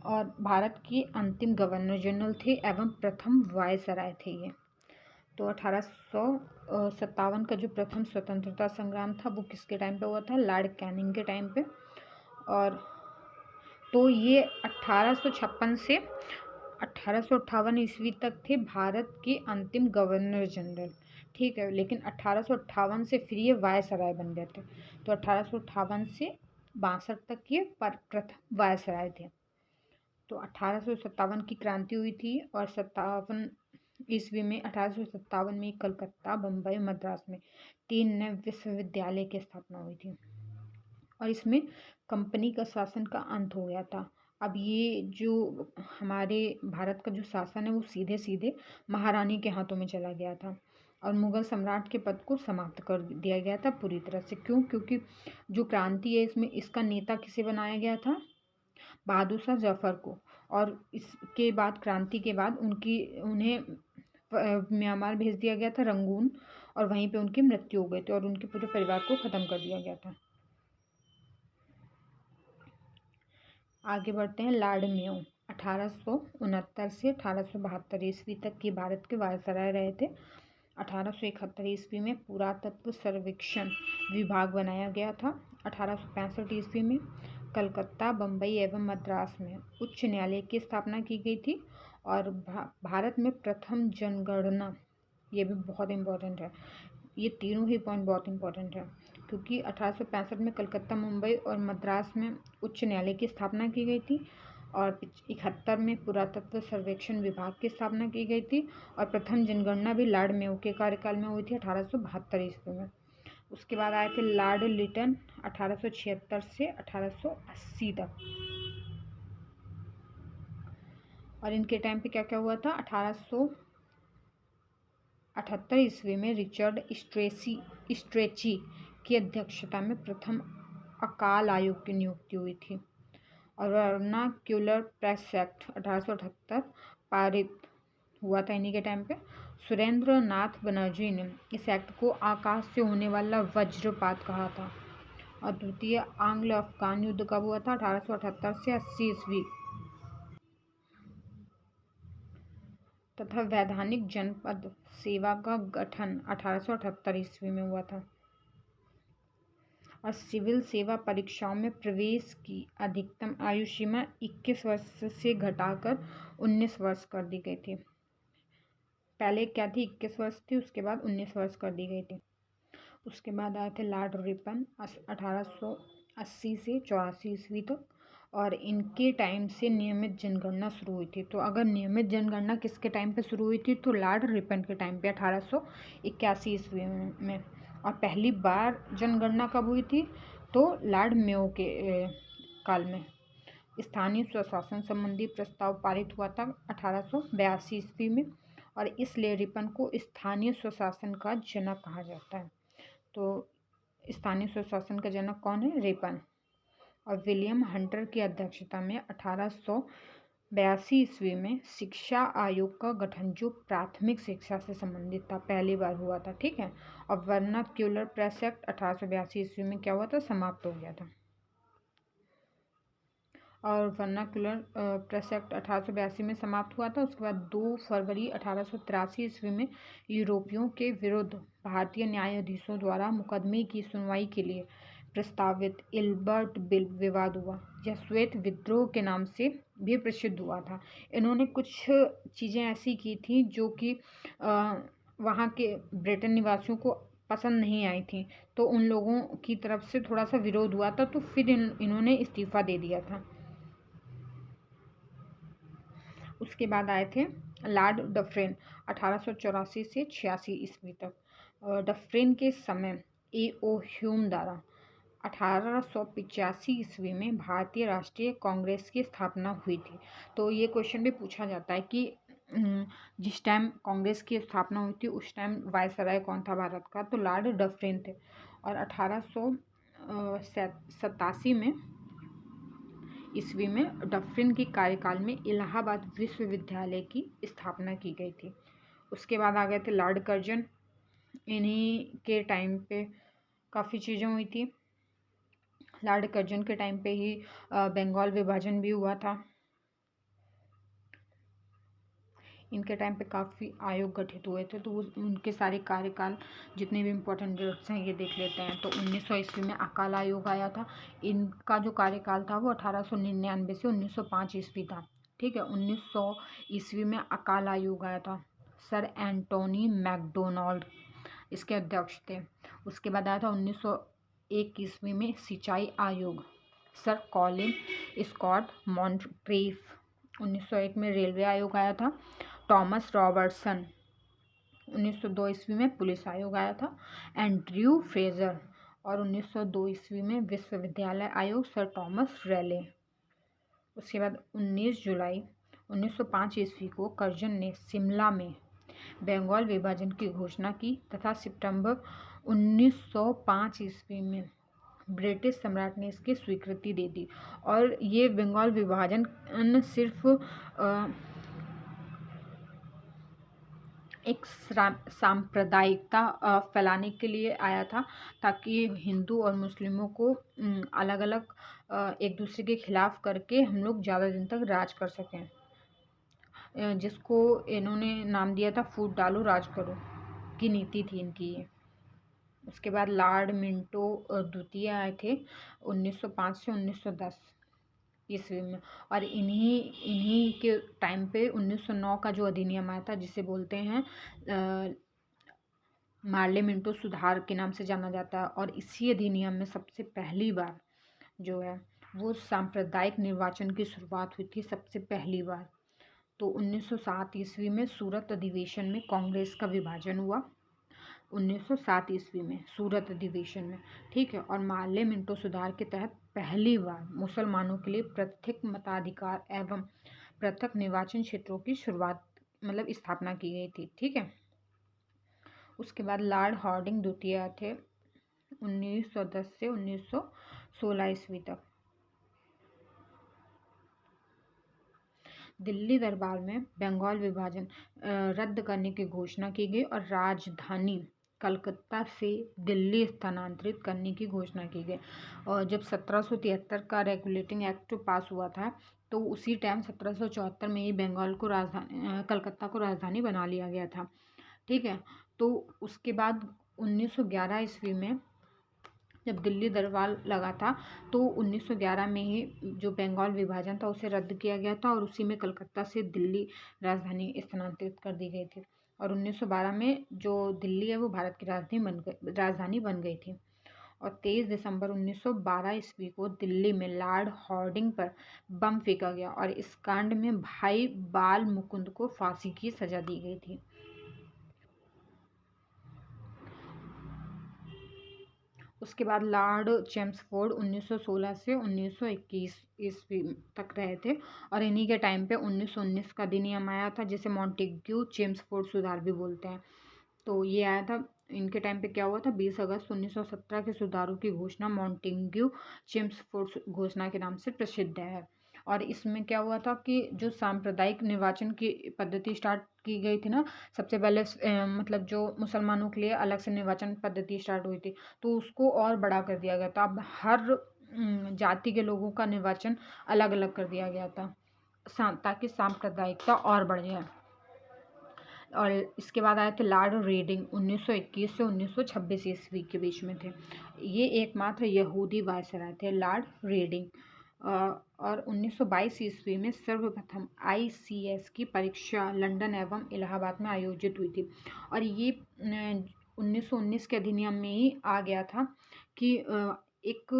और भारत के अंतिम गवर्नर जनरल थे एवं प्रथम वायसराय थे ये। तो 1857 का जो प्रथम स्वतंत्रता संग्राम था वो किसके टाइम पे हुआ था, लॉर्ड कैनिंग के टाइम पे। और तो ये 1856 से 1858 ईस्वी तक थे भारत के अंतिम गवर्नर जनरल। ठीक है। लेकिन 1858 से फिर ये वायसराय बन गए थे। तो 1858 से 62 तक ये प्रथम वायसराय थे। तो 1857 की क्रांति हुई थी और 57 ईस्वी में 1857 में कलकत्ता, बम्बई, मद्रास में 3 नए विश्वविद्यालय की स्थापना हुई थी और इसमें कंपनी का शासन का अंत हो गया था। अब ये जो हमारे भारत का जो शासन है वो सीधे सीधे महारानी के हाथों में चला गया था और मुगल सम्राट के पद को समाप्त कर दिया गया था पूरी तरह से। क्यों? क्योंकि जो क्रांति है इसमें इसका नेता किसे बनाया गया था, बहादुर शाह जफर को। और इसके बाद क्रांति के बाद उन्हें म्यांमार भेज दिया गया था, रंगून, और वहीं पे उनकी मृत्यु हो गई थी और उनके पूरे परिवार को ख़त्म कर दिया गया था। आगे बढ़ते हैं। लॉर्ड मेयो 1869 से 1872 ईस्वी तक की भारत के वायसराय रहे थे। 1871 ईस्वी में पुरातत्व सर्वेक्षण विभाग बनाया गया था। 1865 ईस्वी में कलकत्ता, बम्बई एवं मद्रास में उच्च न्यायालय की स्थापना की गई थी और भारत में प्रथम जनगणना, ये भी बहुत इम्पोर्टेंट है, ये तीनों ही पॉइंट बहुत इम्पोर्टेंट है क्योंकि 1865 में कलकत्ता, मुंबई और मद्रास में उच्च न्यायालय की स्थापना की गई थी और 71 में पुरातत्व सर्वेक्षण विभाग की स्थापना की गई थी और प्रथम जनगणना भी लॉर्ड मेयो के कार्यकाल में हुई थी 1872 ईस्वी में। उसके बाद आए थे लॉर्ड लिटन 1876 से 1880 तक। और इनके टाइम पे क्या क्या हुआ था, 1878 ईस्वी में रिचर्ड स्ट्रेची की अध्यक्षता में प्रथम अकाल आयोग की नियुक्ति हुई थी और वर्नाक्यूलर प्रेस एक्ट 1878 पारित हुआ था इन्हीं के टाइम पे। सुरेंद्र नाथ बनर्जी ने इस एक्ट को आकाश से होने वाला वज्रपात कहा था। और द्वितीय आंग्ल अफगान युद्ध कब हुआ था, 1878 से 80 ईस्वी। तथा वैधानिक जनपद सेवा का गठन 1878 ईस्वी में हुआ था। और सिविल सेवा परीक्षाओं में प्रवेश की अधिकतम आयु सीमा 21 वर्ष से घटाकर 19 वर्ष कर दी गई थी। पहले क्या थी, 21 वर्ष थी, उसके बाद 19 वर्ष कर दी गई थी। उसके बाद आए थे लॉर्ड रिपन 1880 से 84 ईस्वी तक, और इनके टाइम से नियमित जनगणना शुरू हुई थी। तो अगर नियमित जनगणना किसके टाइम पे शुरू हुई थी, तो लॉर्ड रिपन के टाइम पे 1881 ईस्वी में। और पहली बार जनगणना कब हुई थी, तो लॉर्ड मेयो के काल में। स्थानीय स्वशासन संबंधी प्रस्ताव पारित हुआ था 1882 ईस्वी में, और इसलिए रिपन को स्थानीय स्वशासन का जनक कहा जाता है। तो स्थानीय स्वशासन का जनक कौन है, रिपन। और विलियम हंटर की अध्यक्षता में 1882 ईस्वी में शिक्षा आयोग का गठन, जो प्राथमिक शिक्षा से संबंधित था, पहली बार हुआ था। ठीक है। और वर्नाक्यूलर प्रेस एक्ट 1882 ईस्वी में क्या हुआ था, समाप्त हो गया था। और वर्नाक्यूलर प्रेस एक्ट 1882 में समाप्त हुआ था। उसके बाद 2 फरवरी 1883 ईस्वी में यूरोपियों के विरुद्ध भारतीय न्यायाधीशों द्वारा मुकदमे की सुनवाई के लिए प्रस्तावित इल्बर्ट बिल विवाद हुआ। यह श्वेत विद्रोह के नाम से भी प्रसिद्ध हुआ था। इन्होंने कुछ चीज़ें ऐसी की थी जो कि वहाँ के ब्रिटेन निवासियों को पसंद नहीं आई थी, तो उन लोगों की तरफ से थोड़ा सा विरोध हुआ था, तो फिर इन्होंने इस्तीफा दे दिया था। उसके बाद आए थे लॉर्ड डफरेन 1884 से 86 ईस्वी तक। डफरेन के समय A.O. ह्यूम द्वारा 1885 ईस्वी में भारतीय राष्ट्रीय कांग्रेस की स्थापना हुई थी। तो ये क्वेश्चन भी पूछा जाता है कि जिस टाइम कांग्रेस की स्थापना हुई थी उस टाइम वायसराय कौन था भारत का, तो लॉर्ड डफरेन थे। और 1887 में ईस्वी में डफरिन के कार्यकाल में इलाहाबाद विश्वविद्यालय की स्थापना की गई थी। उसके बाद आ गए थे लॉर्ड कर्जन। इन्हीं के टाइम पे काफ़ी चीज़ें हुई थी। लॉर्ड कर्जन के टाइम पे ही बंगाल विभाजन भी हुआ था। इनके टाइम पे काफ़ी आयोग गठित हुए थे, तो उनके सारे कार्यकाल जितने भी इम्पोर्टेंट डेट्स हैं ये देख लेते हैं। तो 1900 ईस्वी में अकाल आयोग आया था। इनका जो कार्यकाल था वो 1899 से 1905 ईस्वी था। ठीक है। 1900 ईस्वी में अकाल आयोग आया था। सर एंटोनी मैकडोनाल्ड इसके अध्यक्ष थे। उसके बाद आया था 1901 ईस्वी में सिंचाई आयोग, सर कॉलिन स्कॉट मॉन्ट्रेफ। 1901 में रेलवे आयोग आया था, थॉमस रॉबर्टसन। 1902 ईस्वी में पुलिस आयोग आया था, एंड्रयू फ्रेजर। और 1902 ईस्वी में विश्वविद्यालय आयोग, सर थॉमस रेले। उसके बाद 19 जुलाई 1905 ईस्वी को कर्जन ने शिमला में बंगाल विभाजन की घोषणा की, तथा सितंबर 1905 ईस्वी में ब्रिटिश सम्राट ने इसकी स्वीकृति दे दी। और ये बंगाल विभाजन सिर्फ एक सांप्रदायिकता फैलाने के लिए आया था, ताकि हिंदू और मुस्लिमों को अलग अलग एक दूसरे के खिलाफ करके हम लोग ज़्यादा दिन तक राज कर सकें, जिसको इन्होंने नाम दिया था फूट डालो राज करो की नीति थी इनकी ये। उसके बाद लॉर्ड मिंटो द्वितीय आए थे 1905 से 1910 ईस्वी में। और इन्हीं के टाइम पे 1909 का जो अधिनियम आया था, जिसे बोलते हैं मार्ले मिंटो सुधार के नाम से जाना जाता है। और इसी अधिनियम में सबसे पहली बार जो है वो सांप्रदायिक निर्वाचन की शुरुआत हुई थी, सबसे पहली बार। तो 1907 ईस्वी में सूरत अधिवेशन में कांग्रेस का विभाजन हुआ। 1907 ईस्वी में सूरत अधिवेशन में। ठीक है। और मार्ले मिंटो सुधार के तहत पहली बार मुसलमानों के लिए पृथक मताधिकार एवं पृथक निर्वाचन क्षेत्रों की शुरुआत मतलब स्थापना की गई थी। ठीक है। उसके बाद लॉर्ड हार्डिंग द्वितीय थे 1910 से 1916 ईस्वी तक। दिल्ली दरबार में बंगाल विभाजन रद्द करने की घोषणा की गई और राजधानी कलकत्ता से दिल्ली स्थानांतरित करने की घोषणा की गई। और जब 1773 का रेगुलेटिंग एक्ट पास हुआ था, तो उसी टाइम 1774 में ही बंगाल को राजधानी कलकत्ता को राजधानी बना लिया गया था। ठीक है। तो उसके बाद 1911 ईस्वी में जब दिल्ली दरबार लगा था तो 1911 में ही जो बंगाल विभाजन था उसे रद्द किया गया था और उसी में कलकत्ता से दिल्ली राजधानी स्थानांतरित कर दी गई थी। और 1912 में जो दिल्ली है वो भारत की राजधानी बन गई थी। और 23 दिसंबर 1912 ईस्वी को दिल्ली में लॉर्ड हार्डिंग पर बम फेंका गया और इस कांड में भाई बाल मुकुंद को फांसी की सजा दी गई थी। उसके बाद लॉर्ड चेम्सफोर्ड 1916 से 1921 ईस्वी तक रहे थे और इन्हीं के टाइम पे 1919 का अधिनियम आया था जिसे मॉन्टेग्यू चेम्सफोर्ड सुधार भी बोलते हैं। तो ये आया था, इनके टाइम पे क्या हुआ था, 20 अगस्त 1917 के सुधारों की घोषणा मॉन्टेग्यू चेम्सफोर्ड घोषणा के नाम से प्रसिद्ध है। और इसमें क्या हुआ था कि जो सांप्रदायिक निर्वाचन की पद्धति स्टार्ट की गई थी ना, सबसे पहले मतलब जो मुसलमानों के लिए अलग से निर्वाचन पद्धति स्टार्ट हुई थी तो उसको और बड़ा कर दिया गया था। अब हर जाति के लोगों का निर्वाचन अलग अलग कर दिया गया था ताकि सांप्रदायिकता और बढ़ जाए। और इसके बाद आए थे लॉर्ड रीडिंग 1921 से 1926 ईस्वी के बीच में थे। ये एकमात्र यहूदी वायसराय थे लॉर्ड रीडिंग। और 1922 ईस्वी में सर्वप्रथम ICS की परीक्षा लंदन एवं इलाहाबाद में आयोजित हुई थी। और ये 1919 के अधिनियम में ही आ गया था कि एक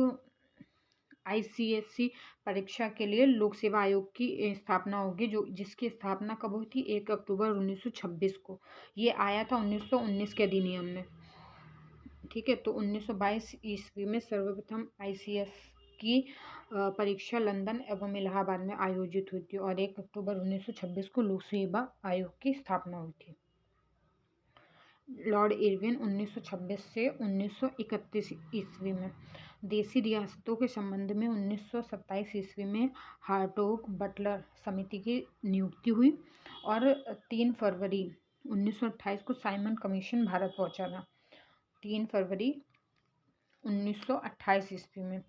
ICSC परीक्षा के लिए लोक सेवा आयोग की स्थापना होगी, जो जिसकी स्थापना कब हुई थी, 1 अक्टूबर 1926 को। ये आया था 1919 के अधिनियम में। ठीक है, तो 1922 ईस्वी में सर्वप्रथम ICS की परीक्षा लंदन एवं इलाहाबाद में आयोजित हुई थी और 1 अक्टूबर 1926 को लोक सेवा आयोग की स्थापना हुई थी। लॉर्ड इरविन 1926 से 1931 ईस्वी में देसी रियासतों के संबंध में 1927 ईस्वी में हार्टोग बटलर समिति की नियुक्ति हुई और 3 फरवरी 1928 को साइमन कमीशन भारत पहुंचा था। 3 फरवरी 1928 ईस्वी में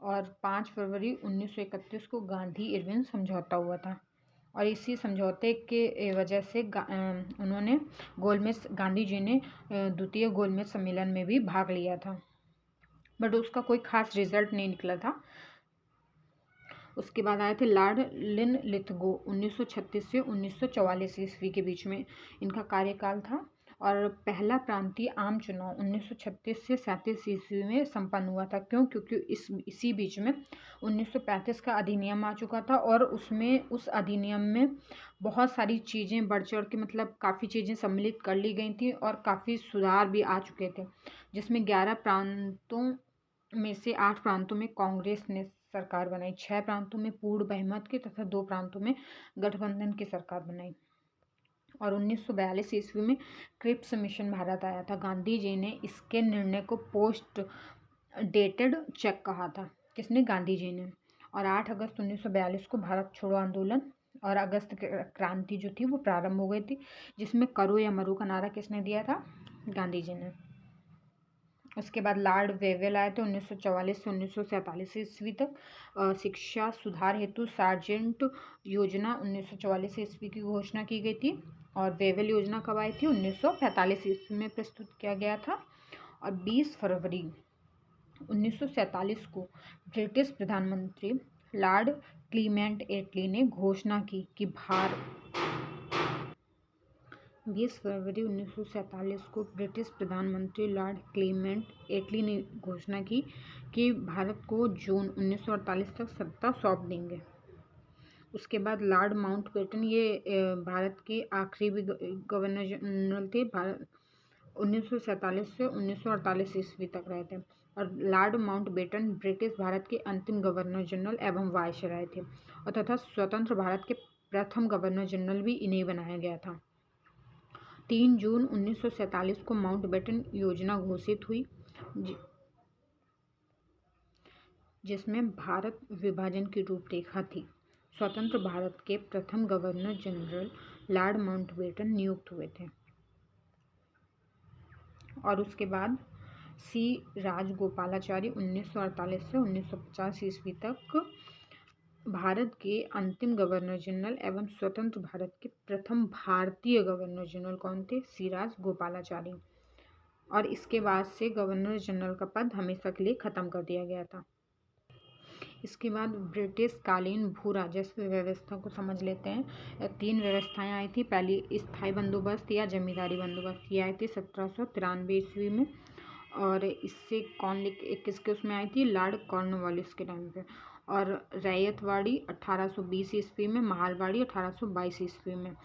और 5 फरवरी 1931 को गांधी इरविन समझौता हुआ था। और इसी समझौते के वजह से उन्होंने गोलमेज गांधी जी ने द्वितीय गोलमेज सम्मेलन में भी भाग लिया था, बट उसका कोई खास रिजल्ट नहीं निकला था। उसके बाद आए थे लॉर्ड लिनलिथगो 1936 से 1944 ईस्वी के बीच में इनका कार्यकाल था। और पहला प्रांतीय आम चुनाव 1936 से 37 ईस्वी में संपन्न हुआ था। क्योंकि इसी बीच में 1935 का अधिनियम आ चुका था और उस अधिनियम में बहुत सारी चीज़ें बढ़ चढ़ के मतलब काफ़ी चीज़ें सम्मिलित कर ली गई थी और काफ़ी सुधार भी आ चुके थे, जिसमें 11 प्रांतों में से 8 प्रांतों में कांग्रेस ने सरकार बनाई, 6 प्रांतों में पूर्ण बहुमत की तथा 2 प्रांतों में गठबंधन की सरकार बनाई। और 1942 ईस्वी में क्रिप्स मिशन भारत आया था। गांधी जी ने इसके निर्णय को पोस्ट डेटेड चेक कहा था। किसने? गांधी जी ने। और 8 अगस्त 1942 को भारत छोड़ो आंदोलन और अगस्त क्रांति जो थी वो प्रारंभ हो गई थी, जिसमें करो या मरो का नारा किसने दिया था? गांधी जी ने। उसके बाद लॉर्ड वेवेल आए थे 1944 से 1947 ईस्वी तक। शिक्षा सुधार हेतु सार्जेंट योजना 1944 ईस्वी की घोषणा की गई थी। और वेवेल योजना कब आई थी? 1945 ईस्वी में प्रस्तुत किया गया था। और 20 फरवरी 1947 को ब्रिटिश प्रधानमंत्री लॉर्ड क्लीमेंट एटली ने घोषणा की कि 20 फरवरी 1947 को ब्रिटिश प्रधानमंत्री लॉर्ड क्लीमेंट एटली ने घोषणा की कि भारत को जून 1948 तक सत्ता सौंप देंगे। उसके बाद लॉर्ड माउंटबेटन ये भारत के आखिरी भी गवर्नर जनरल थे। 1947 से 1948 ईस्वी तक रहे थे। और लॉर्ड माउंटबेटन ब्रिटिश भारत के अंतिम गवर्नर जनरल एवं वायसराय थे और तथा स्वतंत्र भारत के प्रथम गवर्नर जनरल भी इन्हें बनाया गया था। 3 जून 1947 को माउंटबेटन योजना घोषित हुई, जिसमें भारत विभाजन की रूपरेखा थी। स्वतंत्र भारत के प्रथम गवर्नर जनरल लॉर्ड माउंटबेटन नियुक्त हुए थे। और उसके बाद सी राजगोपालाचारी 1948 से 1950 ईस्वी तक भारत के अंतिम गवर्नर जनरल एवं स्वतंत्र भारत के प्रथम भारतीय गवर्नर जनरल कौन थे? सी राजगोपालाचारी। और इसके बाद से गवर्नर जनरल का पद हमेशा के लिए ख़त्म कर दिया गया था। इसके बाद ब्रिटिश कालीन भू राजस्व व्यवस्था को समझ लेते हैं। 3 व्यवस्थाएं आई थी। पहली स्थायी बंदोबस्त या जमींदारी बंदोबस्त, ये आई थी 1793 ईस्वी में। और इससे किसके उसमें आई थी? लॉर्ड कॉर्नवालिस के टाइम पे। और रैयतवाड़ी 1820 ईस्वी में, महालवाड़ी 1822 ईस्वी में।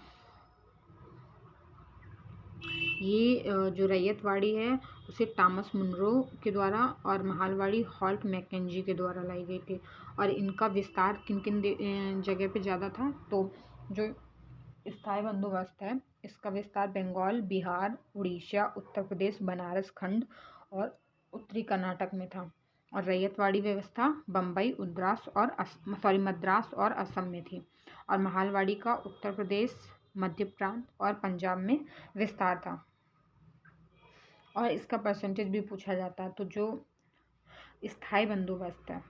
ये जो रैयतवाड़ी है उसे टॉमस मुनरो के द्वारा और महालवाड़ी हॉल्ट मैकेंजी के द्वारा लाई गई थी। और इनका विस्तार किन किन जगह पे ज़्यादा था? तो जो स्थायी बंदोबस्त है इसका विस्तार बंगाल, बिहार, उड़ीसा, उत्तर प्रदेश, बनारस खंड और उत्तरी कर्नाटक में था। और रैयतवाड़ी व्यवस्था बम्बई, मद्रास और असम में थी। और महालवाड़ी का उत्तर प्रदेश, मध्य प्रांत और पंजाब में विस्तार था। और इसका परसेंटेज भी पूछा जाता है। तो जो स्थायी बंदोबस्त है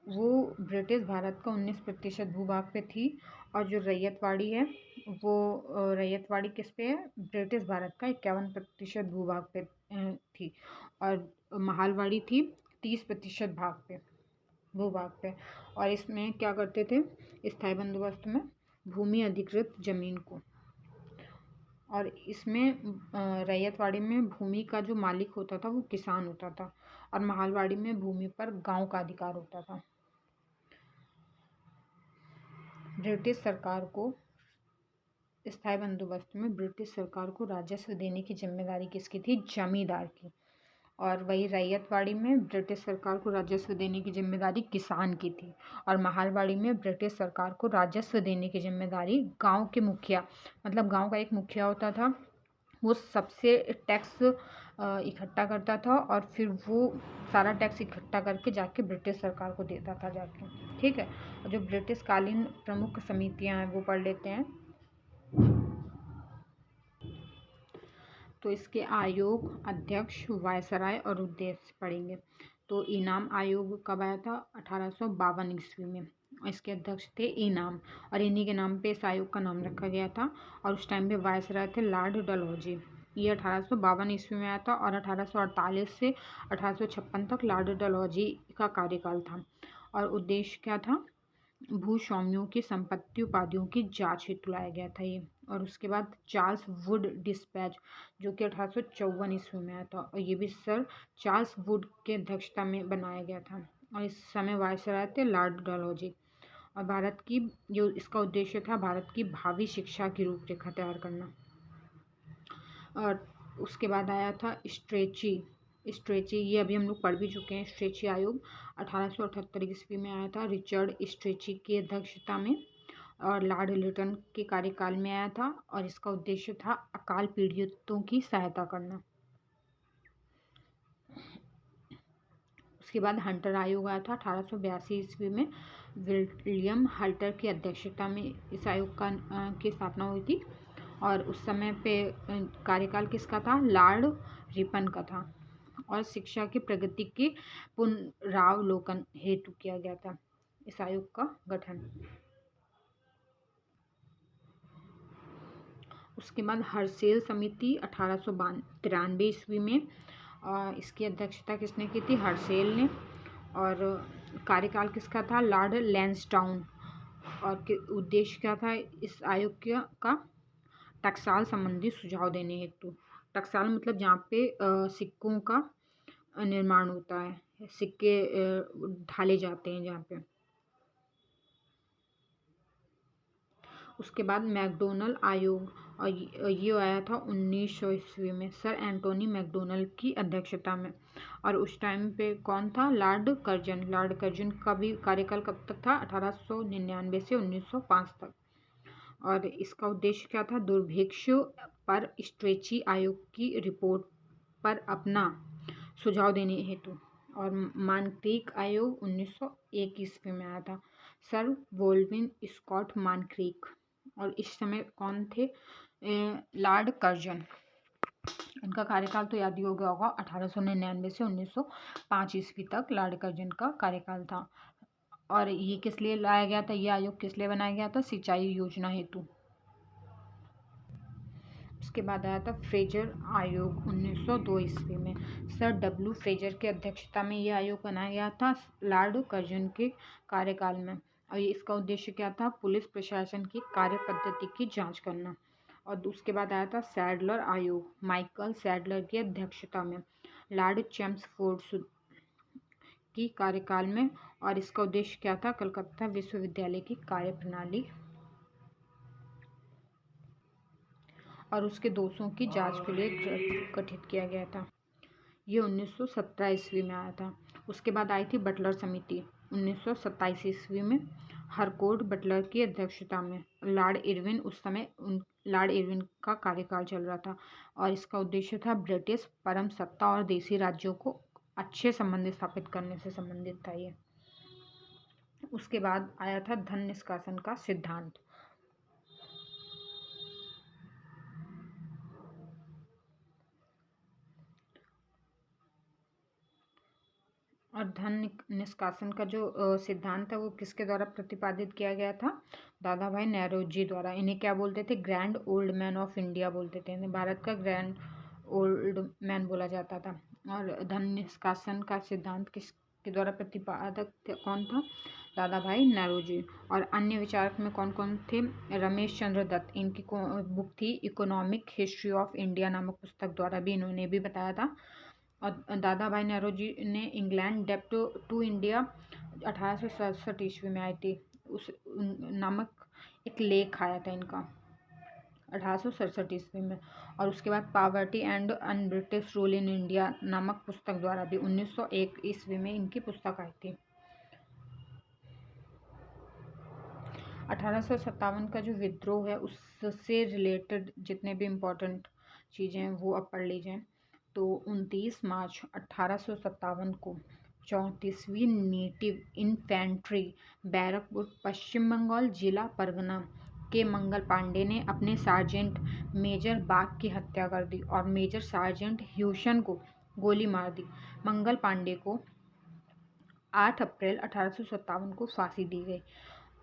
वो ब्रिटिश भारत का 19% भूभाग पे थी। और जो रैयतवाड़ी है वो रैयतवाड़ी किस पे है? ब्रिटिश भारत का 51% भूभाग पे थी। और महालवाड़ी थी 30% भूभाग पे। और इसमें क्या करते थे स्थायी बंदोबस्त में? भूमि अधिकृत जमीन को। और इसमें रैयतवाड़ी में भूमि का जो मालिक होता था वो किसान होता था। और महालवाड़ी में भूमि पर गांव का अधिकार होता था। ब्रिटिश सरकार को स्थायी बंदोबस्त में ब्रिटिश सरकार को राजस्व देने की जिम्मेदारी किसकी थी? जमींदार की। और वही रैयतवाड़ी में ब्रिटिश सरकार को राजस्व देने की जिम्मेदारी किसान की थी। और महालवाड़ी में ब्रिटिश सरकार को राजस्व देने की जिम्मेदारी गांव के मुखिया, मतलब गांव का एक मुखिया होता था, वो सबसे टैक्स इकट्ठा करता था और फिर वो सारा टैक्स इकट्ठा करके जाके ब्रिटिश सरकार को देता था जाके। ठीक है। और जो ब्रिटिश कालीन प्रमुख समितियां हैं वो पढ़ लेते हैं। तो इसके आयोग, अध्यक्ष, वायसराय और उद्देश्य पढ़ेंगे। तो इनाम आयोग कब आया था? 1852 ईस्वी में। इसके अध्यक्ष थे इनाम और इन्हीं के नाम पे इस आयोग का नाम रखा गया था। और उस टाइम पे वायसराय थे लॉर्ड डलहौजी। ये 1852 ईस्वी में आया था। और 1848 से 1856 तक लॉर्ड डलहौजी का कार्यकाल था। और उद्देश्य क्या था? भूस्वामियों की संपत्ति उपाधियों की जांच हेतु लाया गया था ये। और उसके बाद चार्ल्स वुड डिस्पैच जो कि 1854 ईस्वी में आया था। और ये भी सर चार्ल्स वुड के अध्यक्षता में बनाया गया था। और इस समय वायसराय थे लॉर्ड डलहौजी। और भारत की जो इसका उद्देश्य था भारत की भावी शिक्षा की रूपरेखा तैयार करना। और उसके बाद आया था स्ट्रेची ये अभी हम लोग पढ़ भी चुके हैं। स्ट्रेची आयोग 1878 ईस्वी में आया था रिचर्ड स्ट्रेची की अध्यक्षता में। और लॉर्ड लिटन के कार्यकाल में आया था। और इसका उद्देश्य था अकाल पीड़ितों की सहायता करना। उसके बाद हंटर आयोग आया था 1882 ईस्वी में। विलियम हल्टर की अध्यक्षता में इस आयोग की स्थापना हुई थी। और उस समय पे कार्यकाल किसका था? लॉर्ड रिपन का था। और शिक्षा की प्रगति के पुनरावलोकन हेतु किया गया था इस आयोग का गठन। उसके बाद हर्सेल समिति 1893 ईस्वी में इसकी अध्यक्षता किसने की थी? हर्सेल ने। और कार्यकाल किसका था? लॉर्ड लैंसडाउन। और उद्देश्य क्या था इस आयोग का? टकसाल संबंधी सुझाव देने हेतु। टकसाल मतलब जहाँ पे सिक्कों का निर्माण होता है, सिक्के ढाले जाते हैं जहाँ पे। उसके बाद मैकडोनल आयोग और ये आया था 1900 ईस्वी में सर एंटोनी मैकडोनल की अध्यक्षता में। और उस टाइम पे कौन था? लॉर्ड कर्जन का भी कार्यकाल कब तक था? 1899 से 1905 तक। और इसका उद्देश्य क्या था? दुर्भिक्ष पर स्ट्रेची आयोग की रिपोर्ट पर अपना सुझाव देने हेतु। और मानक्रीक आयोग 1901 ईस्वी में आया था सर वोल्विन स्कॉट मानक्रीक। और इस समय कौन थे? Lord Curzon. इनका कार्यकाल तो याद ही हो गया होगा। 1899 से 1905 ईस्वी तक लॉर्ड कर्जन का कार्यकाल था। और ये किस लिए लाया गया था? ये आयोग किस लिए बनाया गया था? सिंचाई योजना हेतु। उसके बाद आया था फ्रेजर आयोग 1902 ईस्वी में। सर डब्ल्यू फ्रेजर की अध्यक्षता में यह आयोग बनाया गया था लॉर्ड कर्जन के कार्यकाल में, और इसका उद्देश्य क्या था? पुलिस प्रशासन की कार्य पद्धति की जांच करना। और उसके बाद आया था सैडलर आयोग माइकल सैडलर की अध्यक्षता में लॉर्ड चैम्सफोर्ड की कार्यकाल में, और इसका उद्देश्य क्या था? कलकत्ता विश्वविद्यालय की कार्यप्रणाली और उसके दोषों की जांच के लिए गठित किया गया था। ये 1917 ईस्वी में आया था। उसके बाद आई थी बटलर समिति 1927 ईस्वी में, हरकोर्ट बटलर की अध्यक्षता में। लॉर्ड इरविन, उस समय लॉर्ड इरविन का कार्यकाल चल रहा था, और इसका उद्देश्य था ब्रिटिश परम सत्ता और देशी राज्यों को अच्छे संबंध स्थापित करने से संबंधित था ये। उसके बाद आया था धन निष्कासन का सिद्धांत। और धन निष्कासन का जो सिद्धांत है वो किसके द्वारा प्रतिपादित किया गया था? दादा भाई नौरोजी द्वारा। इन्हें क्या बोलते थे? Grand old man of India बोलते थे। इन्हें भारत का ग्रैंड ओल्ड मैन बोला जाता था। और धन निष्कासन का सिद्धांत किसके द्वारा प्रतिपादक कौन था? दादा भाई नौरोजी। और अन्य विचारक में कौन कौन थे? रमेश चंद्र दत्त। इनकी बुक थी इकोनॉमिक हिस्ट्री ऑफ इंडिया नामक पुस्तक द्वारा भी इन्होंने भी बताया था। और दादा भाई नौरोजी ने इंग्लैंड डेप्ट टू इंडिया 1867 ईस्वी में आई थी, उस नामक एक लेख आया था इनका 1867 ईस्वी में। और उसके बाद poverty and un British rule in India नामक पुस्तक द्वारा भी 1901 ईस्वी में इनकी पुस्तक आई थी। 1857 का जो विद्रोह है उससे रिलेटेड जितने भी इम्पोर्टेंट चीज़ें हैं वो अब पढ़ लीजिए। तो 29 मार्च 1857 को 34वीं नेटिव इन्फेंट्री बैरकपुर पश्चिम बंगाल जिला परगना के मंगल पांडे ने अपने सार्जेंट मेजर बाग की हत्या कर दी और मेजर सार्जेंट ह्यूशन को गोली मार दी। मंगल पांडे को 8 अप्रैल 1857 को फांसी दी गई।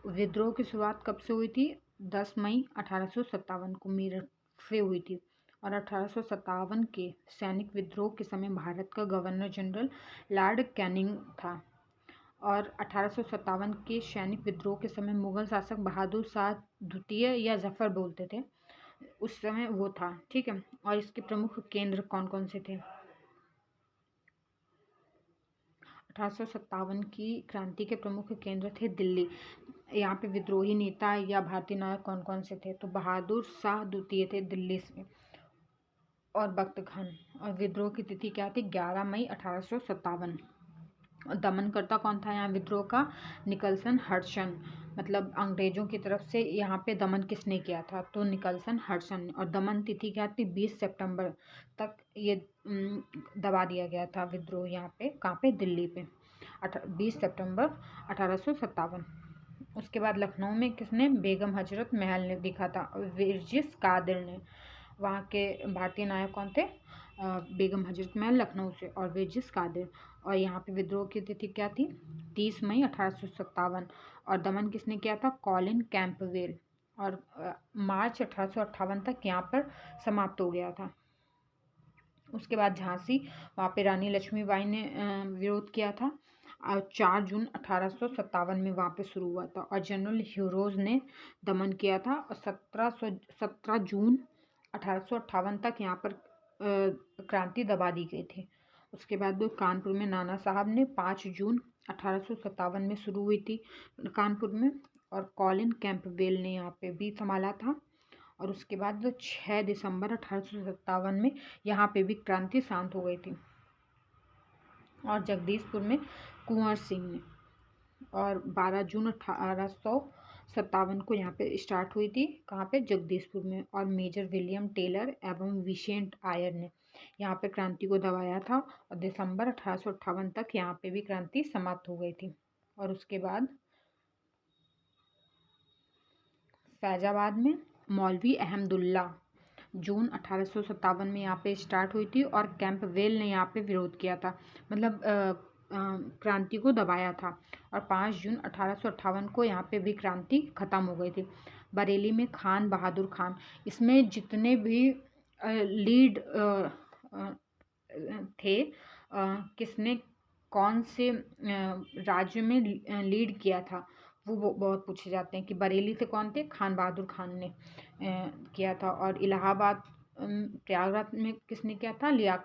विद्रोह की शुरुआत कब से हुई थी? 10 मई 1857 को मेरठ से हुई थी। और 1857 के सैनिक विद्रोह के समय भारत का गवर्नर जनरल लॉर्ड कैनिंग था। और 1857 के सैनिक विद्रोह के समय मुगल शासक बहादुर शाह द्वितीय या जफर बोलते थे, उस समय वो था। ठीक है। और इसके प्रमुख केंद्र कौन कौन से थे? 1857 की क्रांति के प्रमुख केंद्र थे दिल्ली। यहाँ पे विद्रोही नेता या भारतीय नायक कौन कौन से थे? तो बहादुर शाह द्वितीय थे दिल्ली से, और बख्त खान। और विद्रोह की तिथि क्या थी? 11 मई 1857। और दमनकर्ता कौन था यहाँ विद्रोह का? Nicholson Hudson. मतलब अंग्रेजों की तरफ से यहाँ पे दमन किसने किया था? तो निकलसन हडसन। और दमन तिथि क्या थी? 20 सितंबर तक ये दबा दिया गया था विद्रोह यहाँ पे। कहाँ पे? दिल्ली पे। 20 सितंबर 1857। उसके बाद लखनऊ में किसने? बेगम हजरत महल ने दिखा था, वर्जिस कादिर ने। वहाँ के भारतीय नायक कौन थे? बेगम हजरत महल लखनऊ से, और वर्जिस कादिर। और यहाँ पे विद्रोह की तिथि क्या थी? 30 मई 1857। और दमन किसने किया था? Colin Campbell. और मार्च 1858 तक यहाँ पर समाप्त हो गया था। उसके बाद झांसी, वहाँ पे रानी लक्ष्मीबाई ने विरोध किया था, और 4 जून 1857 में वहाँ पे शुरू हुआ था। और जनरल ह्यूरोज ने दमन किया था, और 17 जून 1858 तक यहाँ पर क्रांति दबा दी गई थी। उसके बाद कानपुर में नाना साहब ने 5 जून 1857 में शुरू हुई थी कानपुर में, और कॉलिन कैंपबेल ने यहाँ पे भी संभाला था। और उसके बाद 6 दिसंबर 1857 में यहाँ पे भी क्रांति शांत हो गई थी। और जगदीशपुर में कुंवर सिंह ने। और 12 जून 1857 को यहाँ पे स्टार्ट हुई थी। कहाँ पे? जगदीशपुर में। और मेजर विलियम टेलर एवं विसेंट आयर ने यहाँ पे क्रांति को दबाया था, और दिसंबर 1858 तक यहाँ पे भी क्रांति समाप्त हो गई थी। और उसके बाद फैजाबाद में मौलवी अहमदुल्ला जून 1857 में यहाँ पे स्टार्ट हुई थी, और कैंपबेल ने यहाँ पे विरोध किया था, मतलब क्रांति को दबाया था। और 5 जून 1858 को यहाँ पे भी क्रांति खत्म हो गई थी। बरेली में खान बहादुर खान। इसमें जितने भी लीड थे, किसने कौन से राज्य में लीड किया था, वो बहुत पूछे जाते हैं कि बरेली से कौन थे, खान बहादुर खान ने किया था। और इलाहाबाद प्रयागराज में किसने किया था, लियाकत